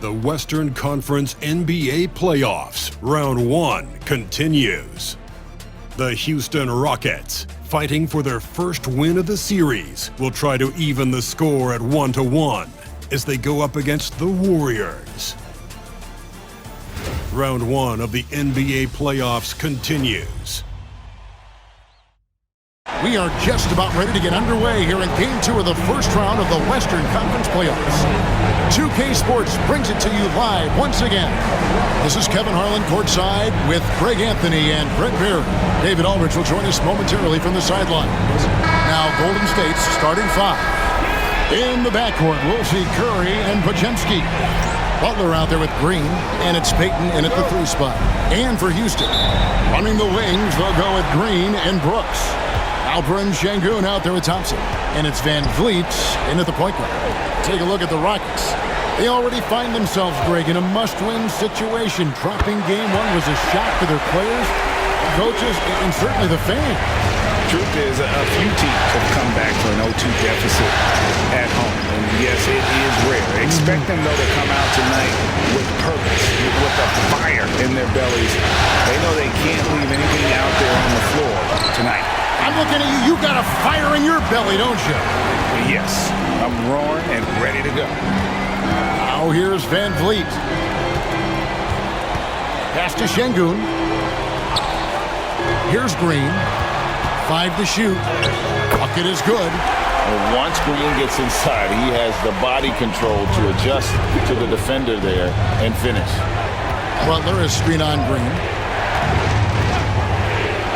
The Western Conference NBA Playoffs, Round 1 continues. The Houston Rockets, fighting for their first win of the series, will try to even the score at 1-1 as they go up against the Warriors. Round 1 of the NBA Playoffs continues. We are just about ready to get underway here in Game 2 of the first round of the Western Conference Playoffs. 2K Sports brings it to you live once again. This is Kevin Harlan courtside with Greg Anthony and Brett Beard. David Aldridge will join us momentarily from the sidelines. Now Golden State's starting five. In the backcourt, we'll see Curry and Podziemski. Butler out there with Green, and it's Payton in at the 3 spot. And for Houston, running the wings, they'll go with Green and Brooks. Alperen Şengün out there with Thompson. And it's Van Vliet in at the point guard. Take a look at the Rockets. They already find themselves, Greg, in a must-win situation. Dropping Game 1 was a shock to their players, coaches, and certainly the fans. Truth is, a few teams have come back for an 0-2 deficit at home. And yes, it is rare. Expect them, though, to come out tonight with purpose, with a fire in their bellies. They know they can't leave anything out there on the floor tonight. I'm looking at you. You got a fire in your belly, don't you? Yes, I'm roaring and ready to go. Now here's Van Vliet. Pass to Şengün. Here's Green. 5 to shoot. Bucket is good. And once Green gets inside, he has the body control to adjust to the defender there and finish. Butler is screen on Green.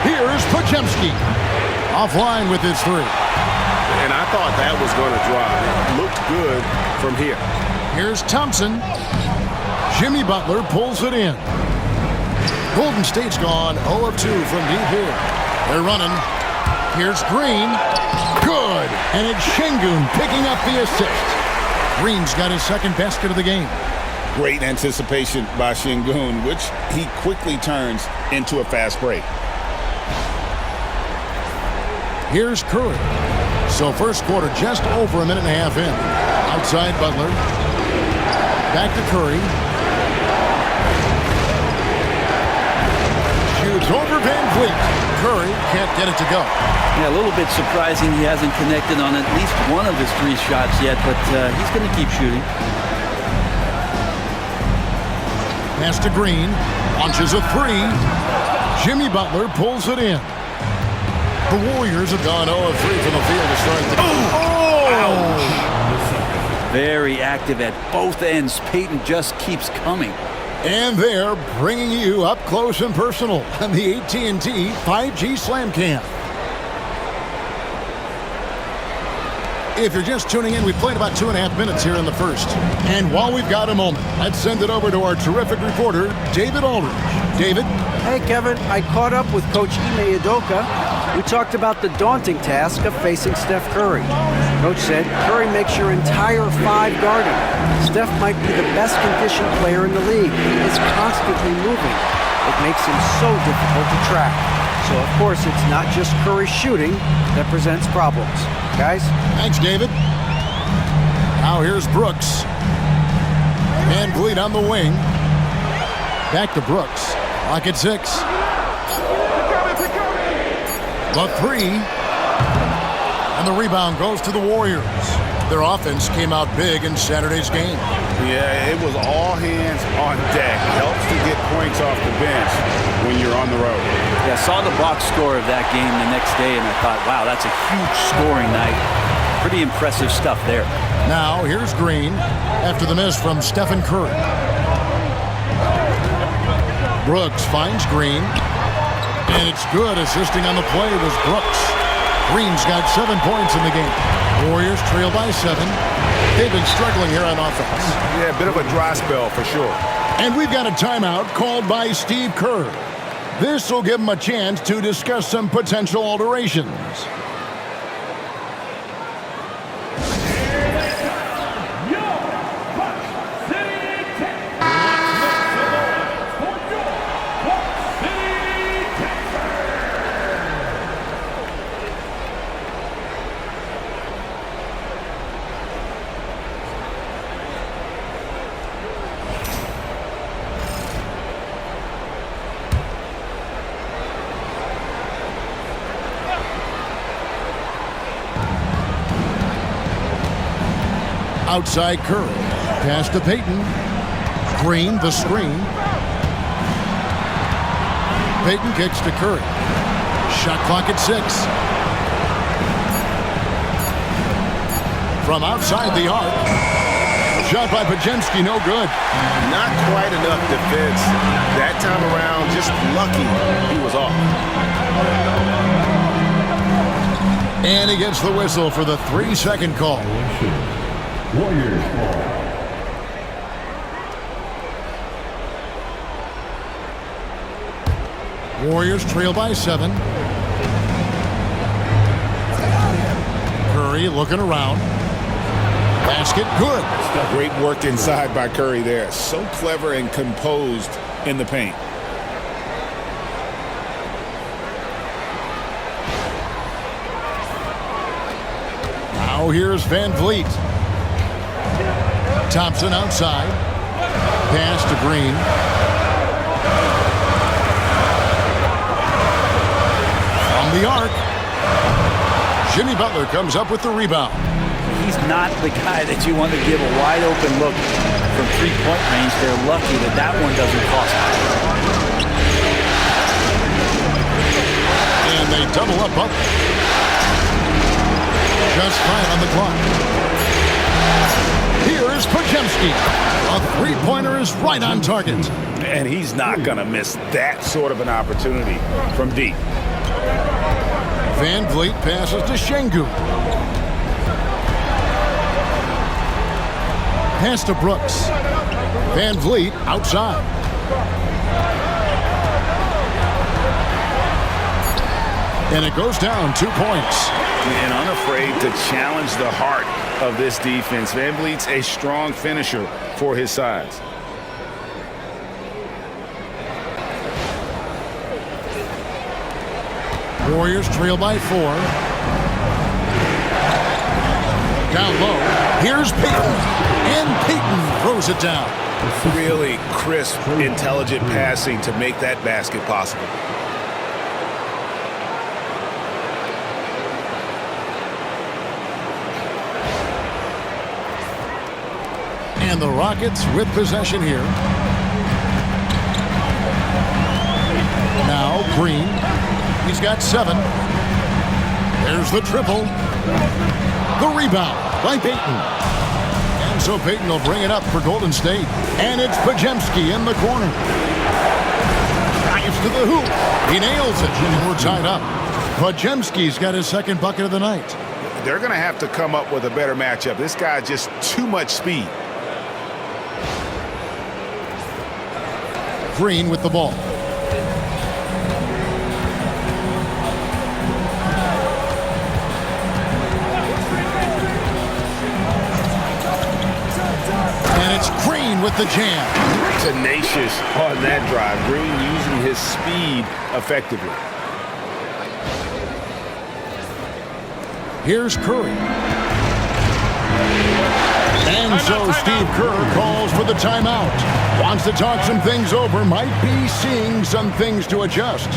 Here's Podziemski. Offline with his 3. And I thought that was going to drive. It looked good from here. Here's Thompson. Jimmy Butler pulls it in. Golden State's gone 0 of 2 from deep here. They're running. Here's Green. Good. And it's Şengün picking up the assist. Green's got his second basket of the game. Great anticipation by Şengün, which he quickly turns into a fast break. Here's Curry. So first quarter just over a minute and a half in. Outside Butler. Back to Curry. Shoots over Van Vliet. Curry can't get it to go. Yeah, a little bit surprising he hasn't connected on at least one of his 3 shots yet, but he's going to keep shooting. Pass to Green. Launches a 3. Jimmy Butler pulls it in. The Warriors have gone 0 of 3 from the field to start the game. Oh! Very active at both ends. Payton just keeps coming. And they're bringing you up close and personal on the AT&T 5G Slam Cam. If you're just tuning in, we played about 2.5 minutes here in the first. And while we've got a moment, let's send it over to our terrific reporter, David Aldridge. David? Hey, Kevin. I caught up with Coach Ime Udoka. We talked about the daunting task of facing Steph Curry. Coach said Curry makes your entire 5 guarding. Steph might be the best conditioned player in the league. He's constantly moving. It makes him so difficult to track. So, of course, it's not just Curry shooting that presents problems. Guys? Thanks, David. Now here's Brooks. Van Vliet on the wing. Back to Brooks. Clock at 6. The 3. And the rebound goes to the Warriors. Their offense came out big in Saturday's game. Yeah, it was all hands on deck. Helps to get points off the bench when you're on the road. Yeah, I saw the box score of that game the next day, and I thought, wow, that's a huge scoring night. Pretty impressive stuff there. Now, here's Green after the miss from Stephen Curry. Brooks finds Green. And it's good. Assisting on the play was Brooks. Green's got 7 points in the game. Warriors trail by 7. They've been struggling here on offense. Yeah, a bit of a dry spell for sure. And we've got a timeout called by Steve Kerr. This will give him a chance to discuss some potential alterations. Outside Curry. Pass to Payton. Green, the screen. Payton kicks to Curry. Shot clock at 6. From outside the arc. Shot by Pajemski, no good. Not quite enough defense. That time around, just lucky he was off. And he gets the whistle for the 3-second call. Warriors ball. Warriors trail by 7. Curry looking around. Basket good. Great work inside by Curry there. So clever and composed in the paint. Now here's Van Vliet. Thompson outside. Pass to Green. From the arc. Jimmy Butler comes up with the rebound. He's not the guy that you want to give a wide open look from three-point range. They're lucky that that one doesn't cost them. And they double up Butler. Just 5 on the clock. Here's Pajemski. A three-pointer is right on target. And he's not going to miss that sort of an opportunity from deep. Van Vliet passes to Şengün. Pass to Brooks. Van Vliet outside. And it goes down 2 points. And unafraid to challenge the heart of this defense. Van Vliet's a strong finisher for his size. Warriors trail by 4. Down low. Here's Payton. And Payton throws it down. Really crisp, intelligent passing to make that basket possible. And the Rockets with possession here. Now Green. He's got 7. There's the triple. The rebound by Payton. And so Payton will bring it up for Golden State. And it's Pajemski in the corner. Drives to the hoop. He nails it. And we're tied up. Pajemski's got his second bucket of the night. They're going to have to come up with a better matchup. This guy just too much speed. Green with the ball. And it's Green with the jam. Tenacious on that drive. Green using his speed effectively. Here's Curry. And so Steve Kerr calls for the timeout. Wants to talk some things over. Might be seeing some things to adjust.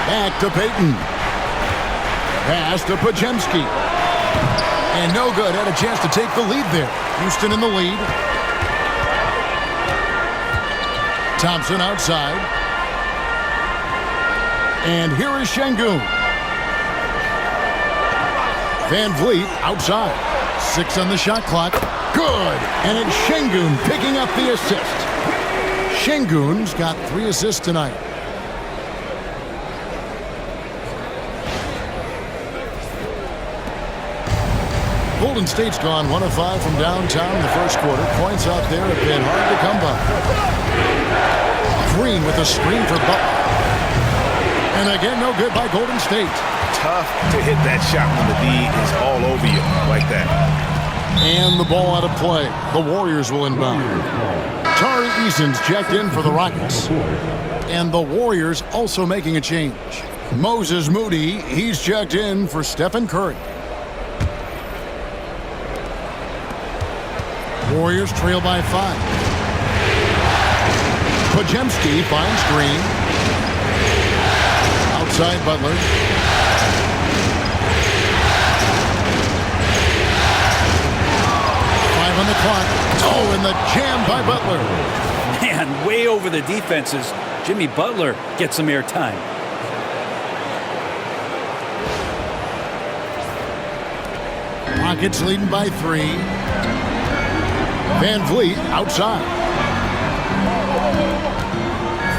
Back to Payton. Pass to Pajemski. And no good. Had a chance to take the lead there. Houston in the lead. Thompson outside. And here is Şengün. Van Vliet outside. 6 on the shot clock. Good. And it's Şengün picking up the assist. Şengün's got 3 assists tonight. Golden State's gone 1 of 5 from downtown in the first quarter. Points out there have been hard to come by. Green with a screen for Butler. And again, no good by Golden State. Tough to hit that shot when the D is all over you like that. And the ball out of play. The Warriors will inbound. Tari Eason's checked in for the Rockets. And the Warriors also making a change. Moses Moody, he's checked in for Stephen Curry. Warriors trail by 5. Podziemski finds Green. Outside Butler. On the clock. Oh, and the jam by Butler. Man, way over the defenses. Jimmy Butler gets some airtime. Rockets leading by 3. Van Vliet outside.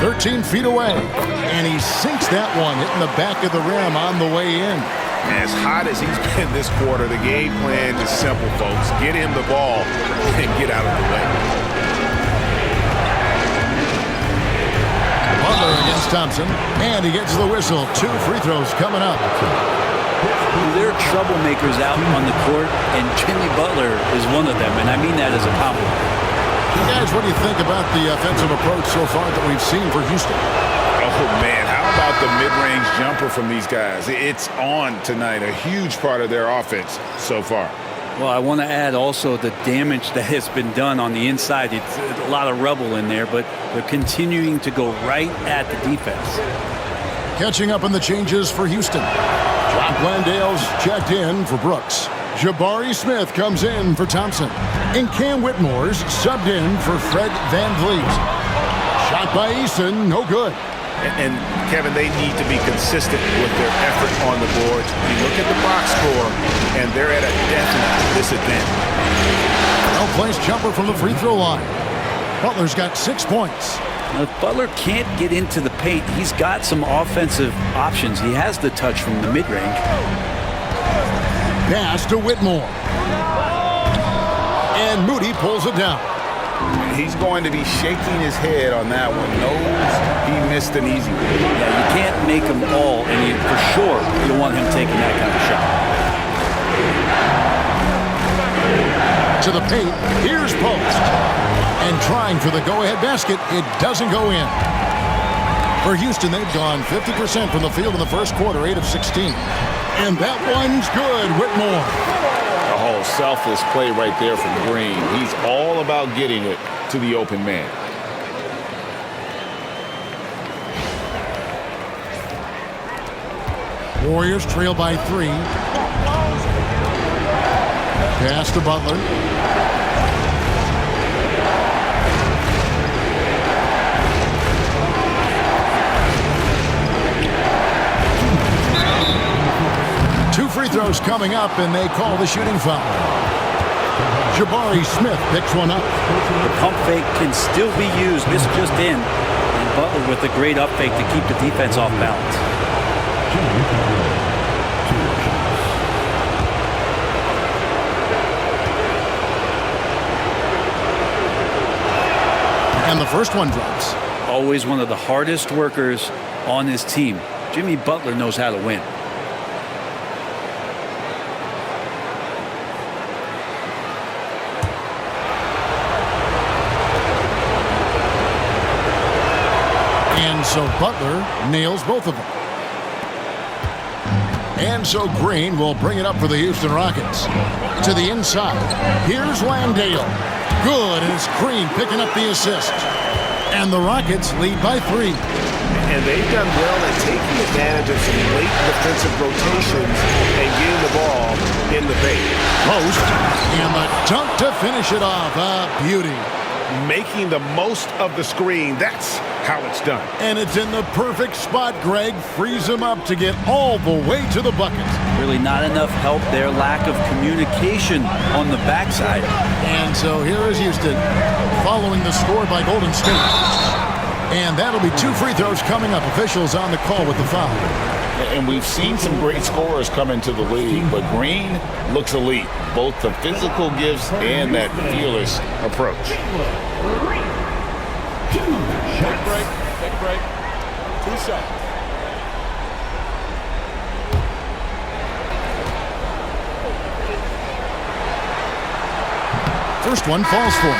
13 feet away. And he sinks that one, hitting the back of the rim on the way in. As hot as he's been this quarter, the game plan is simple, folks. Get him the ball and get out of the way. Butler against Thompson, and he gets the whistle. 2 free throws coming up. There are troublemakers out on the court, and Jimmy Butler is one of them, and I mean that as a compliment. Guys, what do you think about the offensive approach so far that we've seen for Houston? Oh, man, how about the mid-range jumper from these guys? It's on tonight, a huge part of their offense so far. Well, I want to add also the damage that has been done on the inside. It's a lot of rubble in there, but they're continuing to go right at the defense. Catching up on the changes for Houston. Jock Landale's checked in for Brooks. Jabari Smith comes in for Thompson. And Cam Whitmore's subbed in for Fred Van Vliet. Shot by Eason, no good. And Kevin, they need to be consistent with their effort on the board. You look at the box score, and they're at a definite disadvantage. Well-placed jumper from the free throw line. Butler's got 6 points. Now, if Butler can't get into the paint, he's got some offensive options. He has the touch from the mid-range. Pass to Whitmore. And Moody pulls it down. He's going to be shaking his head on that one. Knows he missed an easy one. Yeah, you can't make them all, and for sure you don't want him taking that kind of shot. To the paint, here's Post. And trying for the go-ahead basket, it doesn't go in. For Houston, they've gone 50% from the field in the first quarter, 8 of 16. And that one's good, Whitmore. Oh, selfless play right there from Green. He's all about getting it to the open man. Warriors trail by 3. Pass to Butler. Free throws coming up, and they call the shooting foul. Jabari Smith picks one up. The pump fake can still be used. This just in. And Butler with a great up fake to keep the defense off balance. And the first one drops. Always one of the hardest workers on his team. Jimmy Butler knows how to win. So Butler nails both of them. And so Green will bring it up for the Houston Rockets. To the inside. Here's Landale. Good, and it's Green picking up the assist. And the Rockets lead by 3. And they've done well at taking advantage of some late defensive rotations and getting the ball in the paint. Post. And the dunk to finish it off. A beauty. Making the most of the screen. That's how it's done. And it's in the perfect spot. Greg frees him up to get all the way to the bucket. Really not enough help there. Lack of communication on the backside. And so here is Houston following the score by Golden State. And that'll be 2 free throws coming up. Officials on the call with the foul. And we've seen some great scorers come into the league, but Green looks elite. Both the physical gifts and that fearless approach. Take a break. 2 shots. first one falls for him.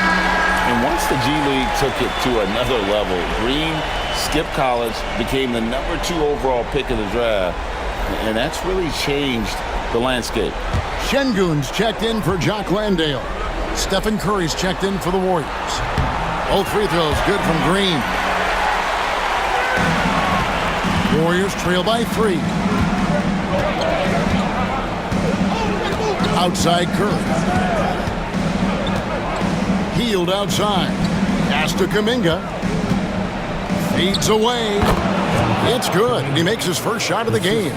And once the G League took it to another level, Green skipped college, became the #2 overall pick of the draft, and that's really changed the landscape. Şengün's checked in for Jock Landale. Stephen Curry's checked in for the Warriors. Both free throws good from Green. Warriors trail by 3. Outside Curry. Healed outside. Pass to Kuminga. Feeds away. It's good, and he makes his first shot of the game.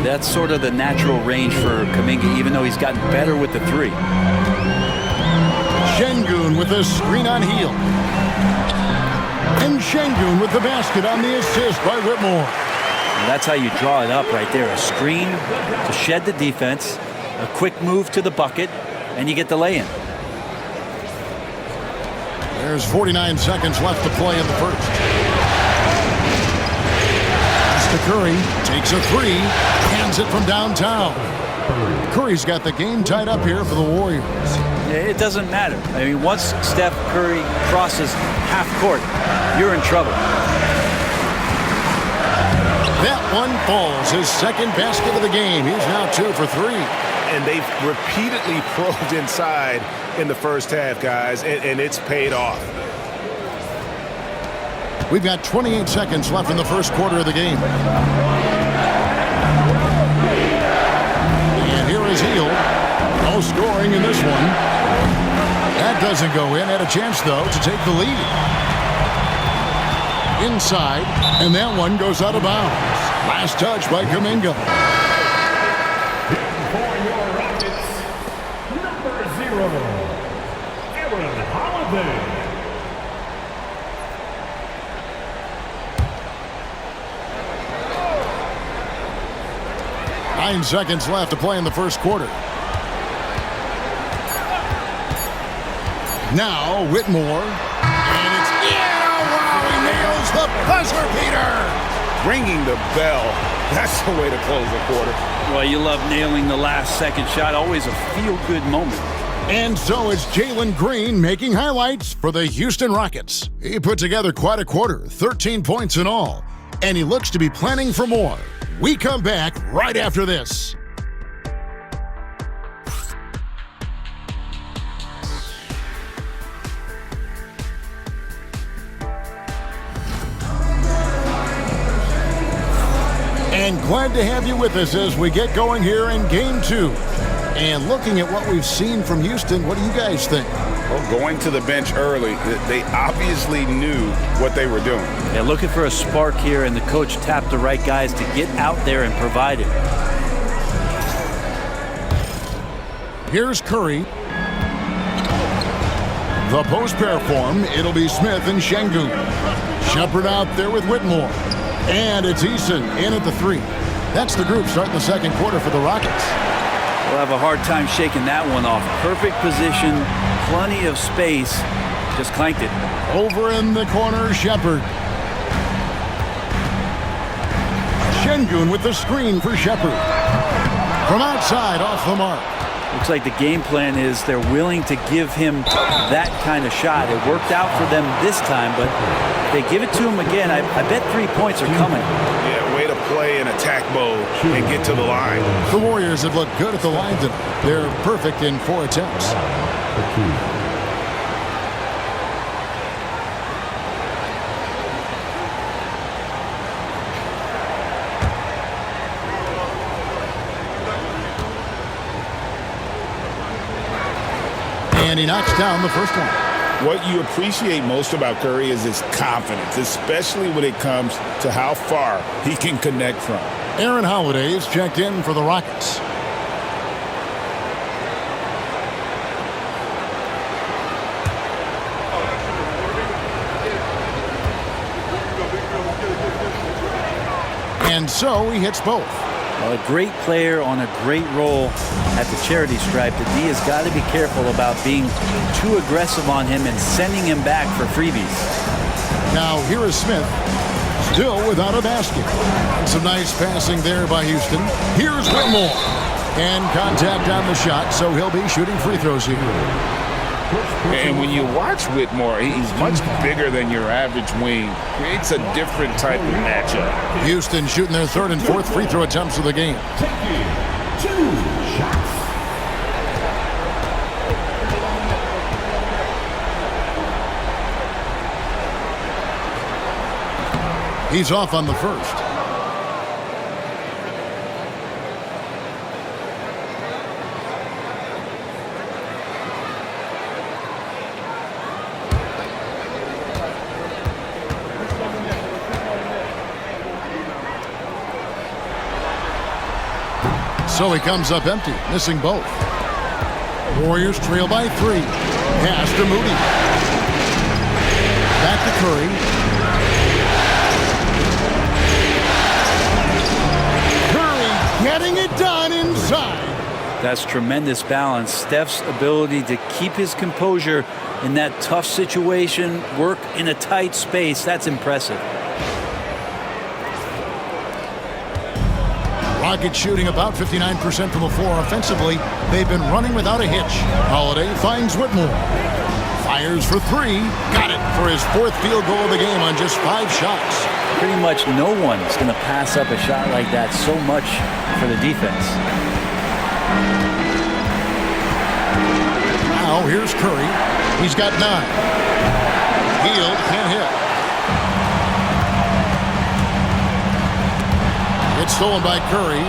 That's sort of the natural range for Kuminga, even though he's gotten better with the 3. Şengün with a screen on Hield. And Şengün with the basket on the assist by Whitmore. And that's how you draw it up right there. A screen to shed the defense, a quick move to the bucket, and you get the lay-in. There's 49 seconds left to play in the first. To Curry, takes a 3, hands it from downtown. Curry's got the game tied up here for the Warriors. It doesn't matter. I mean, once Steph Curry crosses half court, you're in trouble. That one falls, his second basket of the game. He's now 2 for 3. And they've repeatedly probed inside in the first half, guys, and it's paid off. We've got 28 seconds left in the first quarter of the game. And here is Hield. No scoring in this one. That doesn't go in. Had a chance, though, to take the lead. Inside, and that one goes out of bounds. Last touch by Kuminga. For your Rockets, #0, Aaron Holiday. 9 seconds left to play in the first quarter. Now, Whitmore. And it's wow, he nails the buzzer beater. Ringing the bell. That's the way to close the quarter. Well, you love nailing the last second shot. Always a feel-good moment. And so it's Jalen Green making highlights for the Houston Rockets. He put together quite a quarter, 13 points in all. And he looks to be planning for more. We come back right after this. And glad to have you with us as we get going here in Game 2. And looking at what we've seen from Houston, what do you guys think? Well, going to the bench early, they obviously knew what they were doing. Yeah, looking for a spark here, and the coach tapped the right guys to get out there and provide it. Here's Curry. The post pair form, it'll be Smith and Şengün. Shepard out there with Whitmore. And it's Eason in at the 3. That's the group starting the second quarter for the Rockets. We'll have a hard time shaking that one off. Perfect position, plenty of space, just clanked it. Over in the corner, Shepard. Şengün with the screen for Shepard. From outside, off the mark. Looks like the game plan is they're willing to give him that kind of shot. It worked out for them this time, but if they give it to him again, I bet 3 points are coming. Yeah, way to play in attack mode and get to the line. The Warriors have looked good at the line tonight. They're perfect in 4 attempts. And he knocks down the first one. What you appreciate most about Curry is his confidence, especially when it comes to how far he can connect from. Aaron Holiday is checked in for the Rockets. And so he hits both. Well, a great player on a great role at the charity stripe. The D has got to be careful about being too aggressive on him and sending him back for freebies. Now here is Smith, still without a basket. Some nice passing there by Houston. Here's Whitmore. And contact on the shot, so he'll be shooting free throws here. And when you watch Whitmore, he's much bigger than your average wing. Creates a different type of matchup. Houston shooting their third and fourth free throw attempts of the game. Two shots. He's off on the first. So he comes up empty, missing both. Warriors trail by 3. Pass to Moody. Back to Curry. Curry getting it done inside. That's tremendous balance. Steph's ability to keep his composure in that tough situation, work in a tight space, that's impressive. Rockets shooting about 59% from the floor offensively. They've been running without a hitch. Holiday finds Whitmore. Fires for 3. Got it for his 4th field goal of the game on just 5 shots. Pretty much no one's going to pass up a shot like that so much for the defense. Now here's Curry. He's got 9. Hield can't hit. It's stolen by Curry.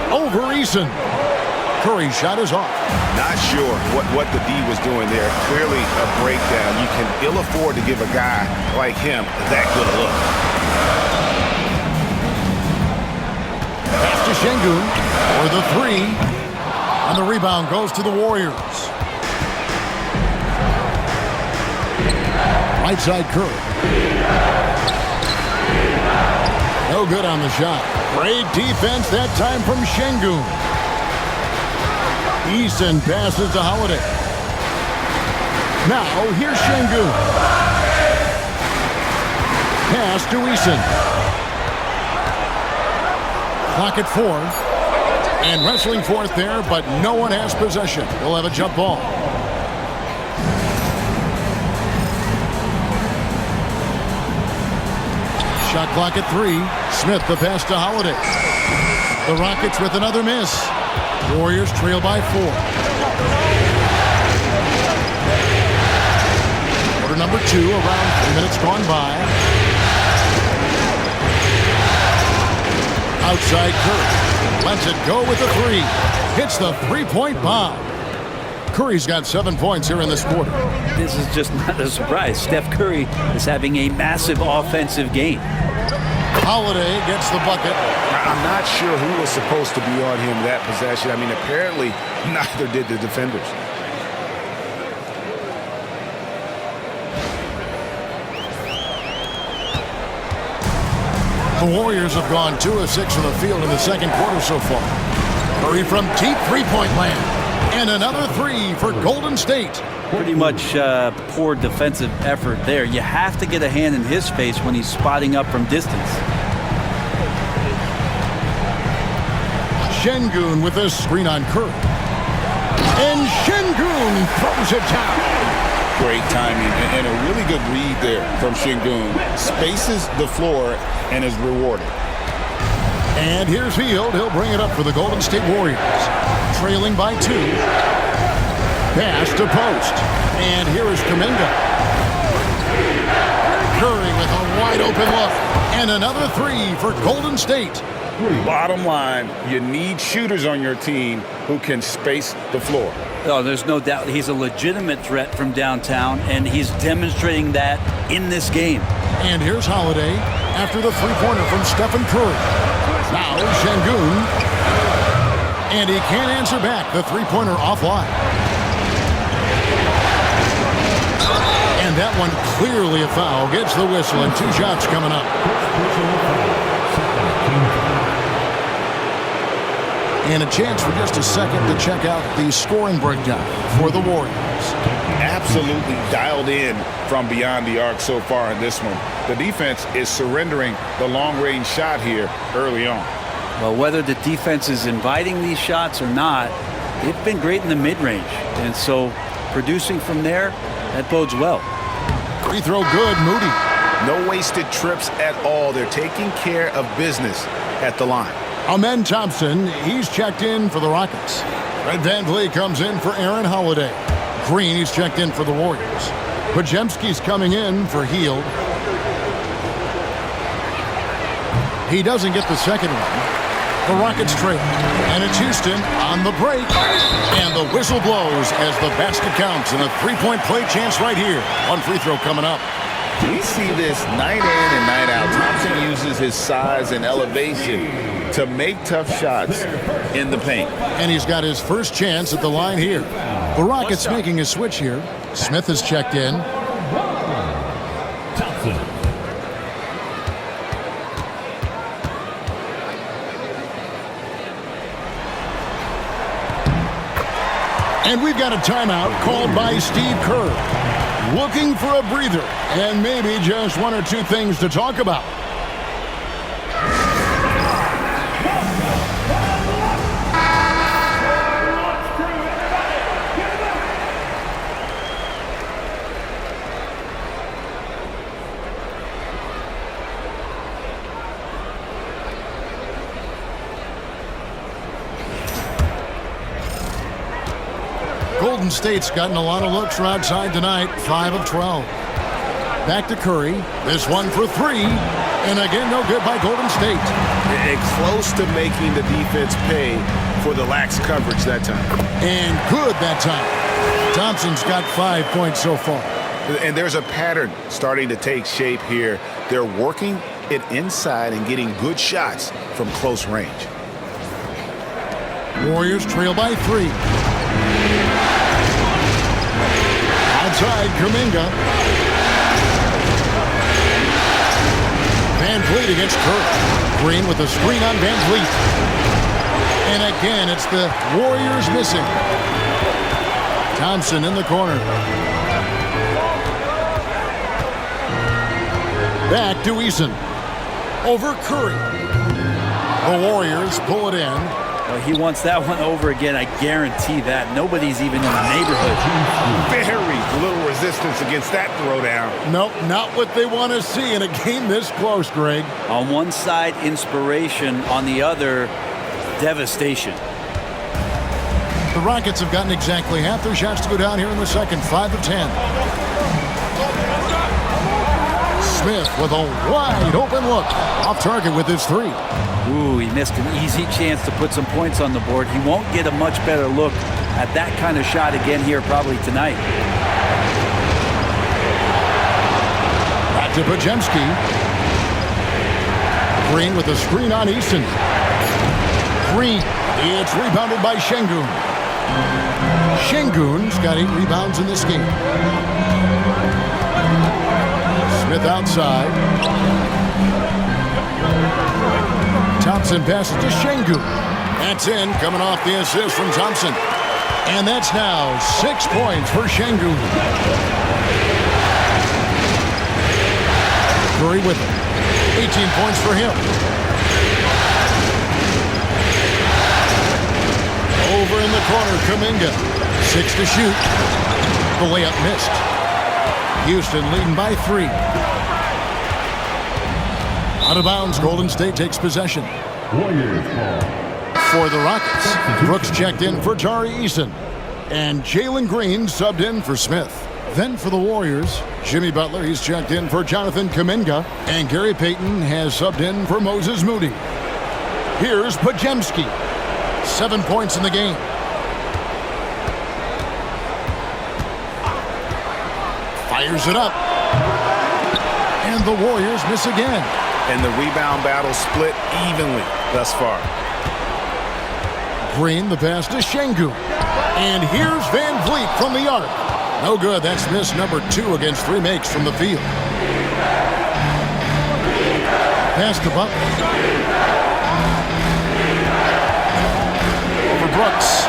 Over Eason. Curry's shot is off. Not sure what the D was doing there. Clearly a breakdown. You can ill afford to give a guy like him that good a look. Pass to Şengün for the 3. And the rebound goes to the Warriors. Right side Curry. No good on the shot. Great defense that time from Şengün. Eason passes to Holiday. Now here's Şengün. Pass to Eason. Clock at 4. And wrestling fourth there, but no one has possession. We'll have a jump ball. Shot clock at 3. Smith the pass to Holiday. The Rockets with another miss. Warriors trail by 4. Quarter number 2, around 3 minutes gone by. Outside Curry. Lets it go with the 3. Hits the 3-point bomb. Curry's got 7 points here in this quarter. This is just not a surprise. Steph Curry is having a massive offensive game. Holiday gets the bucket. I'm not sure who was supposed to be on him that possession. I mean, apparently neither did the defenders. The Warriors have gone 2 of 6 from the field in the second quarter so far. Curry from deep 3-point land. And another 3 for Golden State. Pretty much poor defensive effort there. You have to get a hand in his face when he's spotting up from distance. Şengün with a screen on Curry. And Şengün throws it down. Great timing and a really good read there from Şengün. Spaces the floor and is rewarded. And here's Hield. He'll bring it up for the Golden State Warriors. Trailing by 2. Pass to post. And here is Kuminga. Curry with a wide open look. And another 3 for Golden State. Bottom line, you need shooters on your team who can space the floor. Oh, there's no doubt he's a legitimate threat from downtown, and he's demonstrating that in this game. And here's Holiday after the 3-pointer from Stephen Curry. Now Şengün. And he can't answer back. The 3-pointer offline. And that one clearly a foul. Gets the whistle and 2 shots coming up. And a chance for just a second to check out the scoring breakdown for the Warriors. Absolutely dialed in from beyond the arc so far in this one. The defense is surrendering the long-range shot here early on. Well, whether the defense is inviting these shots or not, they've been great in the mid-range. And so producing from there, that bodes well. Free throw good, Moody. No wasted trips at all. They're taking care of business at the line. Amen Thompson, he's checked in for the Rockets. Fred VanVleet comes in for Aaron Holiday. Green, he's checked in for the Warriors. Podziemski's coming in for Hield. He doesn't get the second one. The Rockets trail. And it's Houston on the break. And the whistle blows as the basket counts. And a three-point play chance right here. One free throw coming up. We see this night in and night out. Thompson uses his size and elevation to make tough shots in the paint. And he's got his first chance at the line here. The Rockets making a switch here. Smith is checked in. Thompson. And we've got a timeout called by Steve Kerr. Looking for a breather and maybe just one or two things to talk about. Golden State's gotten a lot of looks from outside tonight, 5 of 12. Back to Curry. This one for three. And again, no good by Golden State. Close to making the defense pay for the lax coverage that time. And good that time. Thompson's got 5 points so far. And there's a pattern starting to take shape here. They're working it inside and getting good shots from close range. Warriors trail by 3. Outside, Kuminga. VanVleet against Kerr. Green with a screen on VanVleet. And again, it's the Warriors missing. Thompson in the corner. Back to Eason. Over Curry. The Warriors pull it in. Well, he wants that one over again. I guarantee that. Nobody's even in the neighborhood. Very little resistance against that throwdown. Nope, not what they want to see in a game this close, Greg. On one side, inspiration. On the other, devastation. The Rockets have gotten exactly half their shots to go down here in the second. 5 of 10. Smith with a wide open look. Off target with his 3. Ooh, he missed an easy chance to put some points on the board. He won't get a much better look at that kind of shot again here probably tonight. Back to Podziemski. Green with a screen on Easton. Green. It's rebounded by Şengün. Şengün's got 8 rebounds in this game. Smith outside. Thompson passes to Şengün. That's in, coming off the assist from Thompson. And that's now 6 points for Şengün. Curry with him. 18 points for him. Over in the corner, Kuminga. 6 to shoot. The layup missed. Houston leading by 3. Out of bounds, Golden State takes possession. Warriors ball. For the Rockets, Brooks checked in for Tari Eason. And Jalen Green subbed in for Smith. Then for the Warriors, Jimmy Butler, he's checked in for Jonathan Kuminga. And Gary Payton has subbed in for Moses Moody. Here's Podziemski. 7 points in the game. Fires it up. And the Warriors miss again. And the rebound battle split evenly thus far. Green, the pass to Şengün. And here's VanVleet from the arc. No good. That's miss number 2 against 3 makes from the field. Pass to Butler. Over Brooks.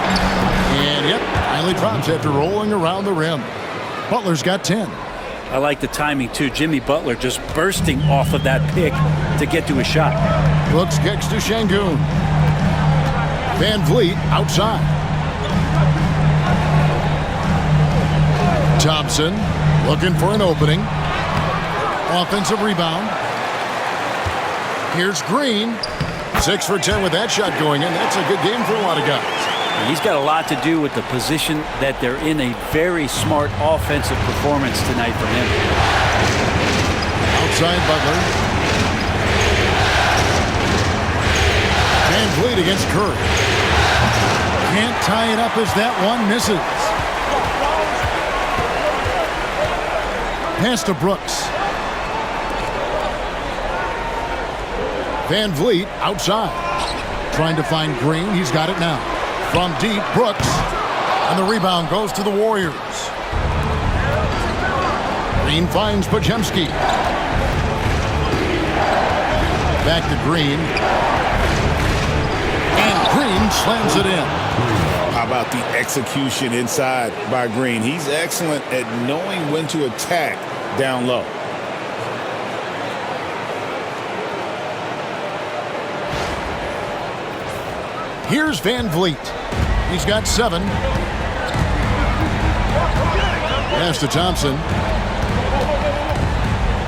And yep, finally drops after rolling around the rim. Butler's got 10. I like the timing, too. Jimmy Butler just bursting off of that pick to get to a shot. Brooks kicks to Şengün. VanVleet outside. Thompson looking for an opening. Offensive rebound. Here's Green. 6 for 10 with that shot going in. That's a good game for a lot of guys. He's got a lot to do with the position that they're in. A very smart offensive performance tonight from him. Outside Butler. Van Vliet against Curry. Can't tie it up as that one misses. Pass to Brooks. Van Vliet outside. Trying to find Green. He's got it now. From deep, Brooks. And the rebound goes to the Warriors. Green finds Podziemski. Back to Green. And Green slams it in. How about the execution inside by Green? He's excellent at knowing when to attack down low. Here's Van Vliet. He's got 7. Pass to Thompson.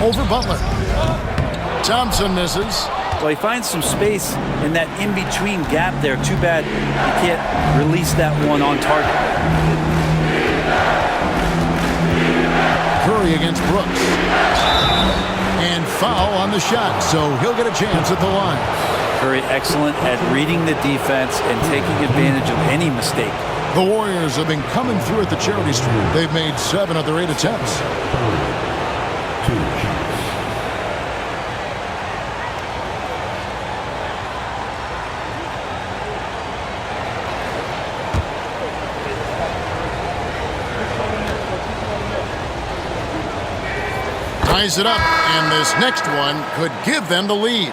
Over Butler. Thompson misses. Well, he finds some space in that in-between gap there. Too bad he can't release that one on target. Curry against Brooks. And foul on the shot, so he'll get a chance at the line. Curry excellent at reading the defense and taking advantage of any mistake. The Warriors have been coming through at the charity stripe. They've made 7 of their 8 attempts. 2 shots. Ties it up, and this next one could give them the lead.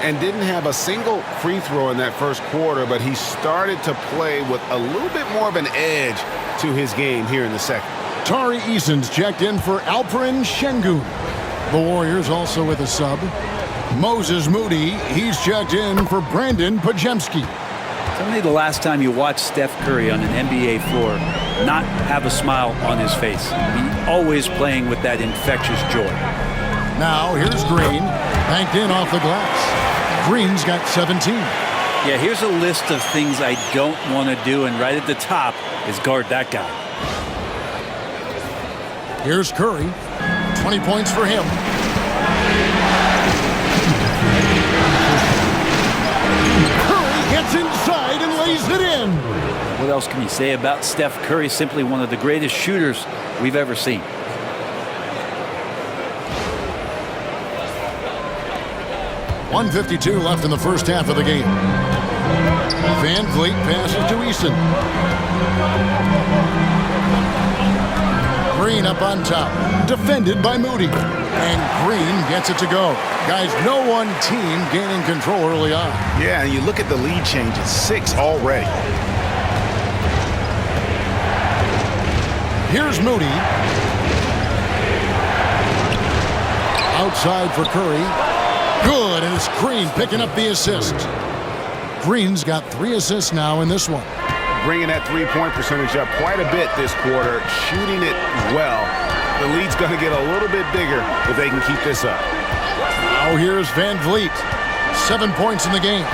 And didn't have a single free throw in that first quarter, but he started to play with a little bit more of an edge to his game here in the second. Tari Eason's checked in for Alperen Şengün. The Warriors also with a sub. Moses Moody, he's checked in for Brandon Podziemski. Tell me the last time you watched Steph Curry on an NBA floor not have a smile on his face. He's always playing with that infectious joy. Now here's Green, banked in off the glass. Green's got 17. Yeah, here's a list of things I don't want to do, and right at the top is guard that guy. Here's Curry, 20 points for him. Curry gets inside and lays it in. What else can you say about Steph Curry? Simply one of the greatest shooters we've ever seen. .152 left in the first half of the game. Van Vliet passes to Eason. Green up on top, defended by Moody. And Green gets it to go. Guys, no one team gaining control early on. Yeah, and you look at the lead changes, 6 already. Here's Moody. Outside for Curry. Good, and it's Green picking up the assist. Green's got 3 assists now in this one. Bringing that three-point percentage up quite a bit this quarter, shooting it well. The lead's going to get a little bit bigger if they can keep this up. Now here's Van Vliet. 7 points in the game.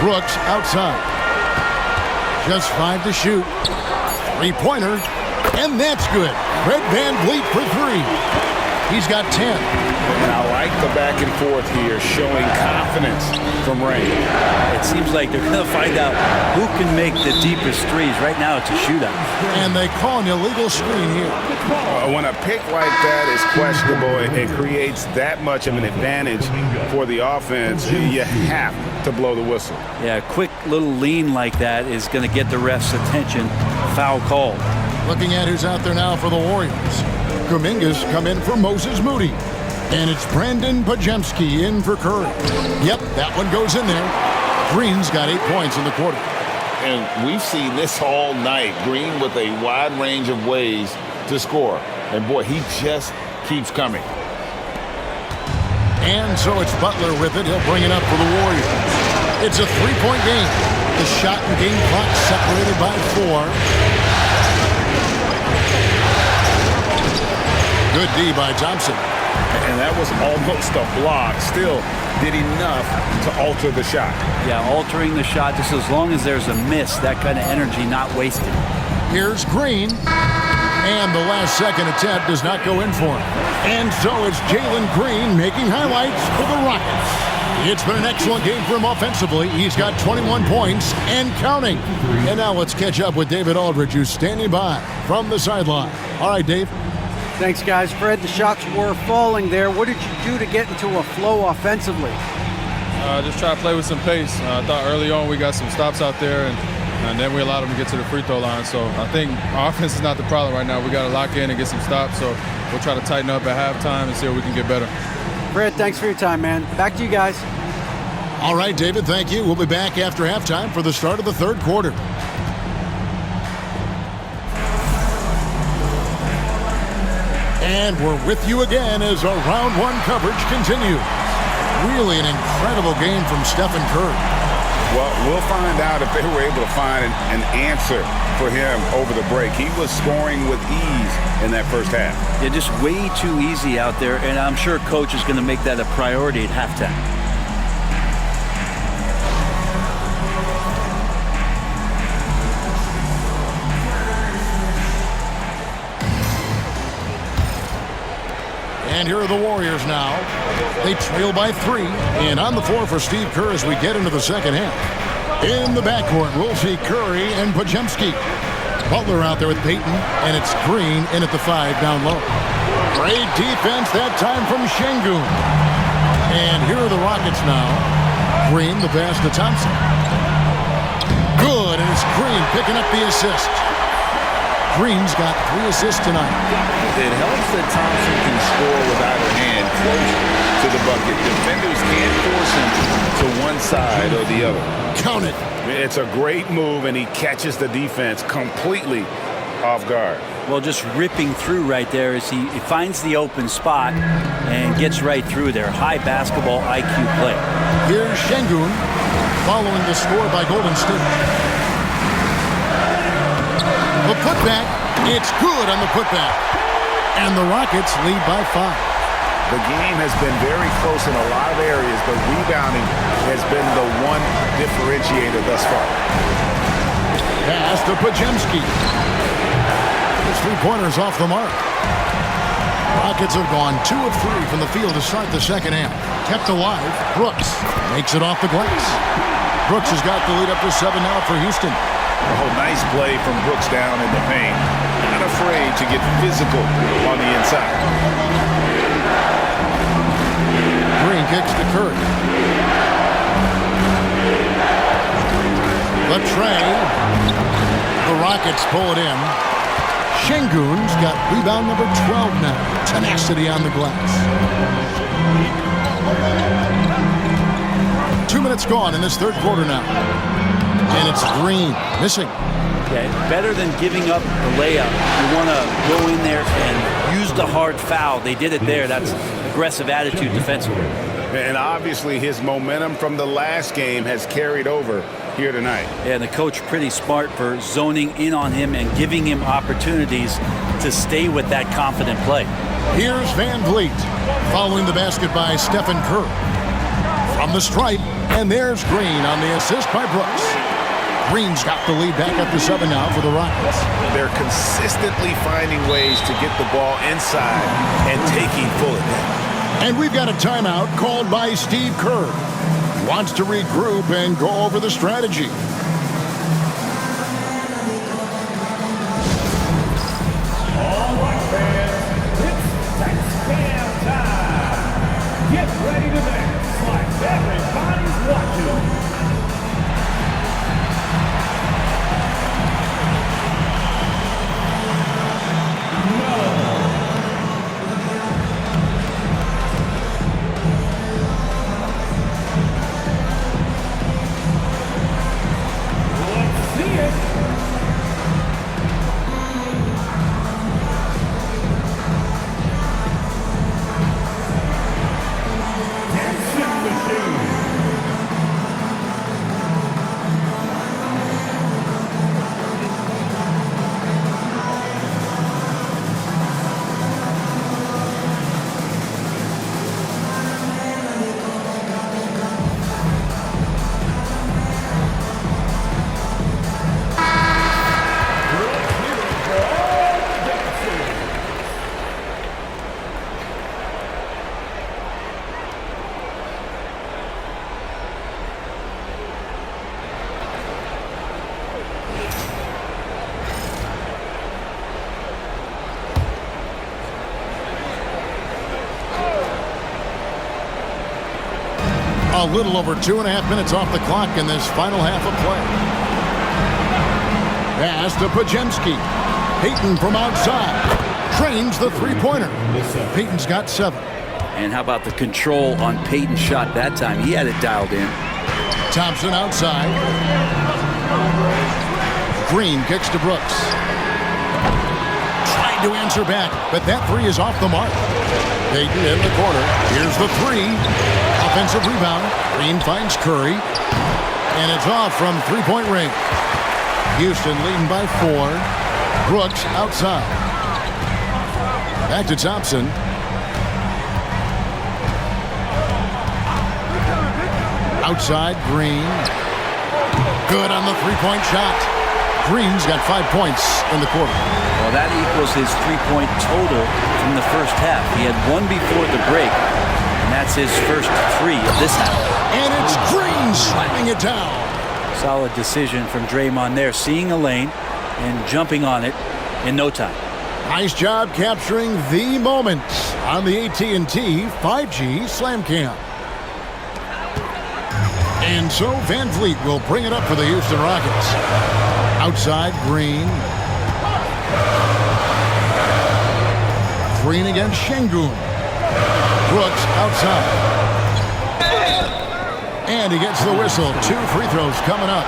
Brooks outside. Just 5 to shoot. 3-pointer, and that's good. Fred Van Vliet for 3. He's got 10. And I like the back and forth here, showing confidence from Ray. It seems like they're going to find out who can make the deepest threes. Right now, it's a shootout. And they call an illegal screen here. When a pick like that is questionable, it creates that much of an advantage for the offense. You have to blow the whistle. Yeah, a quick little lean like that is going to get the ref's attention. Foul call. Looking at who's out there now for the Warriors. Kuminga's come in for Moses Moody. And it's Brandon Podziemski in for Curry. Yep, that one goes in there. Green's got 8 points in the quarter. And we've seen this all night. Green with a wide range of ways to score. And boy, he just keeps coming. And so it's Butler with it. He'll bring it up for the Warriors. It's a 3-point game. The shot and game clock separated by 4. Good D by Thompson. And that was almost a block. Still did enough to alter the shot. Yeah, altering the shot just as long as there's a miss, that kind of energy not wasted. Here's Green. And the last second attempt does not go in for him. And so it's Jalen Green making highlights for the Rockets. It's been an excellent game for him offensively. He's got 21 points and counting. And now let's catch up with David Aldridge, who's standing by from the sideline. All right, Dave. Thanks, guys. Fred, the shots were falling there. What did you do to get into a flow offensively? Just try to play with some pace. I thought early on we got some stops out there, and then we allowed them to get to the free throw line. So I think our offense is not the problem right now. We got to lock in and get some stops. So we'll try to tighten up at halftime and see if we can get better. Fred, thanks for your time, man. Back to you guys. All right, David, thank you. We'll be back after halftime for the start of the third quarter. And we're with you again as our round one coverage continues. Really an incredible game from Stephen Curry. Well, we'll find out if they were able to find an answer for him over the break. He was scoring with ease in that first half. Yeah, just way too easy out there, and I'm sure Coach is going to make that a priority at halftime. And here are the Warriors now. They trail by 3. And on the floor for Steve Kerr as we get into the second half. In the backcourt, we'll see Curry and Podziemski. Butler out there with Payton, and it's Green in at the 5 down low. Great defense that time from Şengün. And here are the Rockets now. Green, the pass to Thompson. Good, and it's Green picking up the assist. Green's got 3 assists tonight. It helps that Thompson can score with either hand close to the bucket. Defenders can't force him to one side or the other. Count it. It's a great move, and he catches the defense completely off guard. Well, just ripping through right there as he finds the open spot and gets right through there. High basketball IQ play. Here's Şengün following the score by Golden State. The putback, it's good on the putback. And the Rockets lead by 5. The game has been very close in a lot of areas, but rebounding has been the one differentiator thus far. Pass to Podziemski. His 3-pointers off the mark. Rockets have gone 2 of 3 from the field to start the second half. Kept alive, Brooks makes it off the glass. Brooks has got the lead up to 7 now for Houston. Oh, nice play from Brooks down in the paint. Not afraid to get physical on the inside. Green kicks to Curry. The tray. The Rockets pull it in. Şengün's got rebound number 12 now. Tenacity on the glass. 2 minutes gone in this third quarter now. And it's Green missing. Yeah, better than giving up the layup. You want to go in there and use the hard foul. They did it there. That's aggressive attitude defensively. And obviously his momentum from the last game has carried over here tonight. Yeah, and the coach pretty smart for zoning in on him and giving him opportunities to stay with that confident play. Here's Van Vliet following the basket by Stephen Curry. From the stripe, and there's Green on the assist by Brooks. Green's got the lead back up to 7 now for the Rockets. They're consistently finding ways to get the ball inside and taking full advantage. And we've got a timeout called by Steve Kerr. Wants to regroup and go over the strategy. All right, fans, it's dance time. Get ready to dance like everybody's watching. A little over 2.5 minutes off the clock in this final half of play. Pass to Pajemski. Peyton from outside. Trains the three-pointer. Peyton's got 7. And how about the control on Peyton's shot that time? He had it dialed in. Thompson outside. Green kicks to Brooks. Trying to answer back, but that 3 is off the mark. Peyton in the corner. Here's the 3. Offensive rebound. Green finds Curry. And it's off from three-point range. Houston leading by 4. Brooks outside. Back to Thompson. Outside, Green. Good on the three-point shot. Green's got 5 points in the quarter. Well, that equals his three-point total from the first half. He had 1 before the break, and that's his first 3 of this half. And it's Green slamming it down. Solid decision from Draymond there, seeing a lane and jumping on it in no time. Nice job capturing the moment on the AT&T 5G Slam Cam. And so Van Vliet will bring it up for the Houston Rockets. Outside, Green. Green against Şengün. Brooks outside. And he gets the whistle. 2 free throws coming up.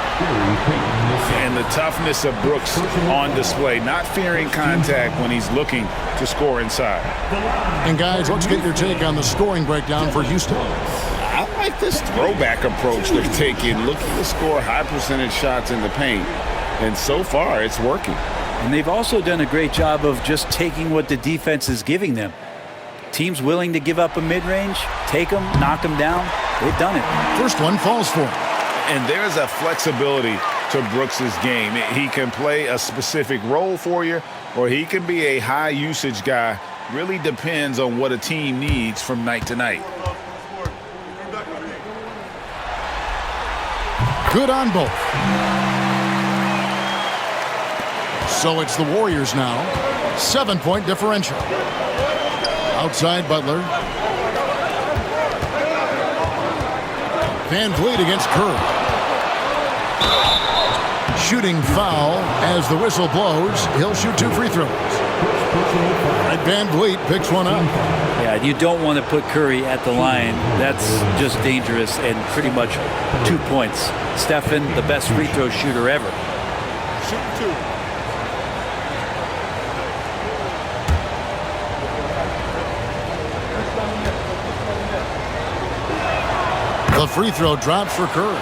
And the toughness of Brooks on display, not fearing contact when he's looking to score inside. And guys, let's get your take on the scoring breakdown for Houston. I like this throwback approach they're taking, looking to score high percentage shots in the paint. And so far, it's working. And they've also done a great job of just taking what the defense is giving them. Teams willing to give up a mid-range, take them, knock them down. They've done it. First one falls for him. And there's a flexibility to Brooks's game. He can play a specific role for you, or he can be a high usage guy. Really depends on what a team needs from night to night. Good on both. So it's the Warriors now. 7-point differential. Outside Butler. Van Vliet against Curry. Shooting foul as the whistle blows. He'll shoot 2 free throws. And Van Vliet picks one up. Yeah, you don't want to put Curry at the line. That's just dangerous and pretty much 2 points. Stephen, the best free throw shooter ever. Shoot 2. The free throw drops for Curry.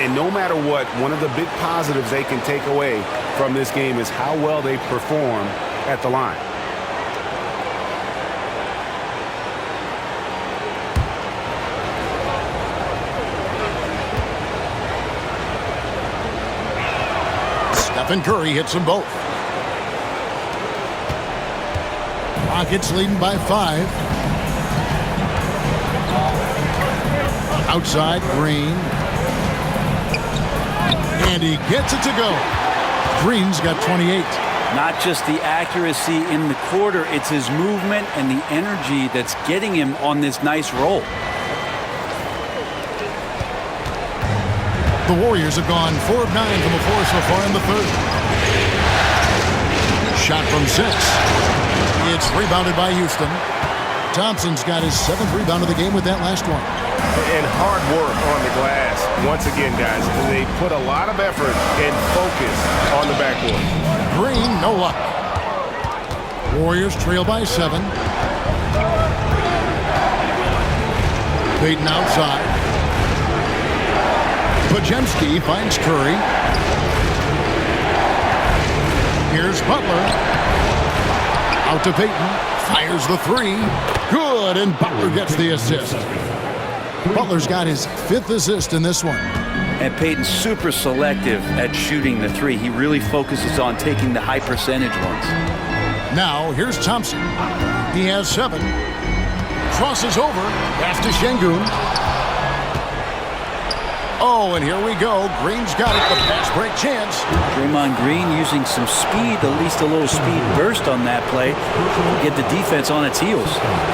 And no matter what, one of the big positives they can take away from this game is how well they perform at the line. Stephen Curry hits them both. Rockets leading by 5. Outside, Green. And he gets it to go. Green's got 28. Not just the accuracy in the quarter, it's his movement and the energy that's getting him on this nice roll. The Warriors have gone 4 of 9 from the floor so far in the third. Shot from 6. It's rebounded by Houston. Thompson's got his 7th rebound of the game with that last one. And hard work on the glass. Once again, guys, they put a lot of effort and focus on the backboard. Green, no luck. Warriors trail by 7. Peyton outside. Pajemski finds Curry. Here's Butler. Out to Peyton. Fires the 3. Good, and Butler gets the assist. Butler's got his 5th assist in this one. And Peyton's super selective at shooting the 3. He really focuses on taking the high percentage ones. Now, here's Thompson. He has 7. Crosses over. Pass to Şengün. Oh, and here we go. Green's got it. The pass break chance. Draymond Green using some speed, at least a little speed burst on that play. Get the defense on its heels.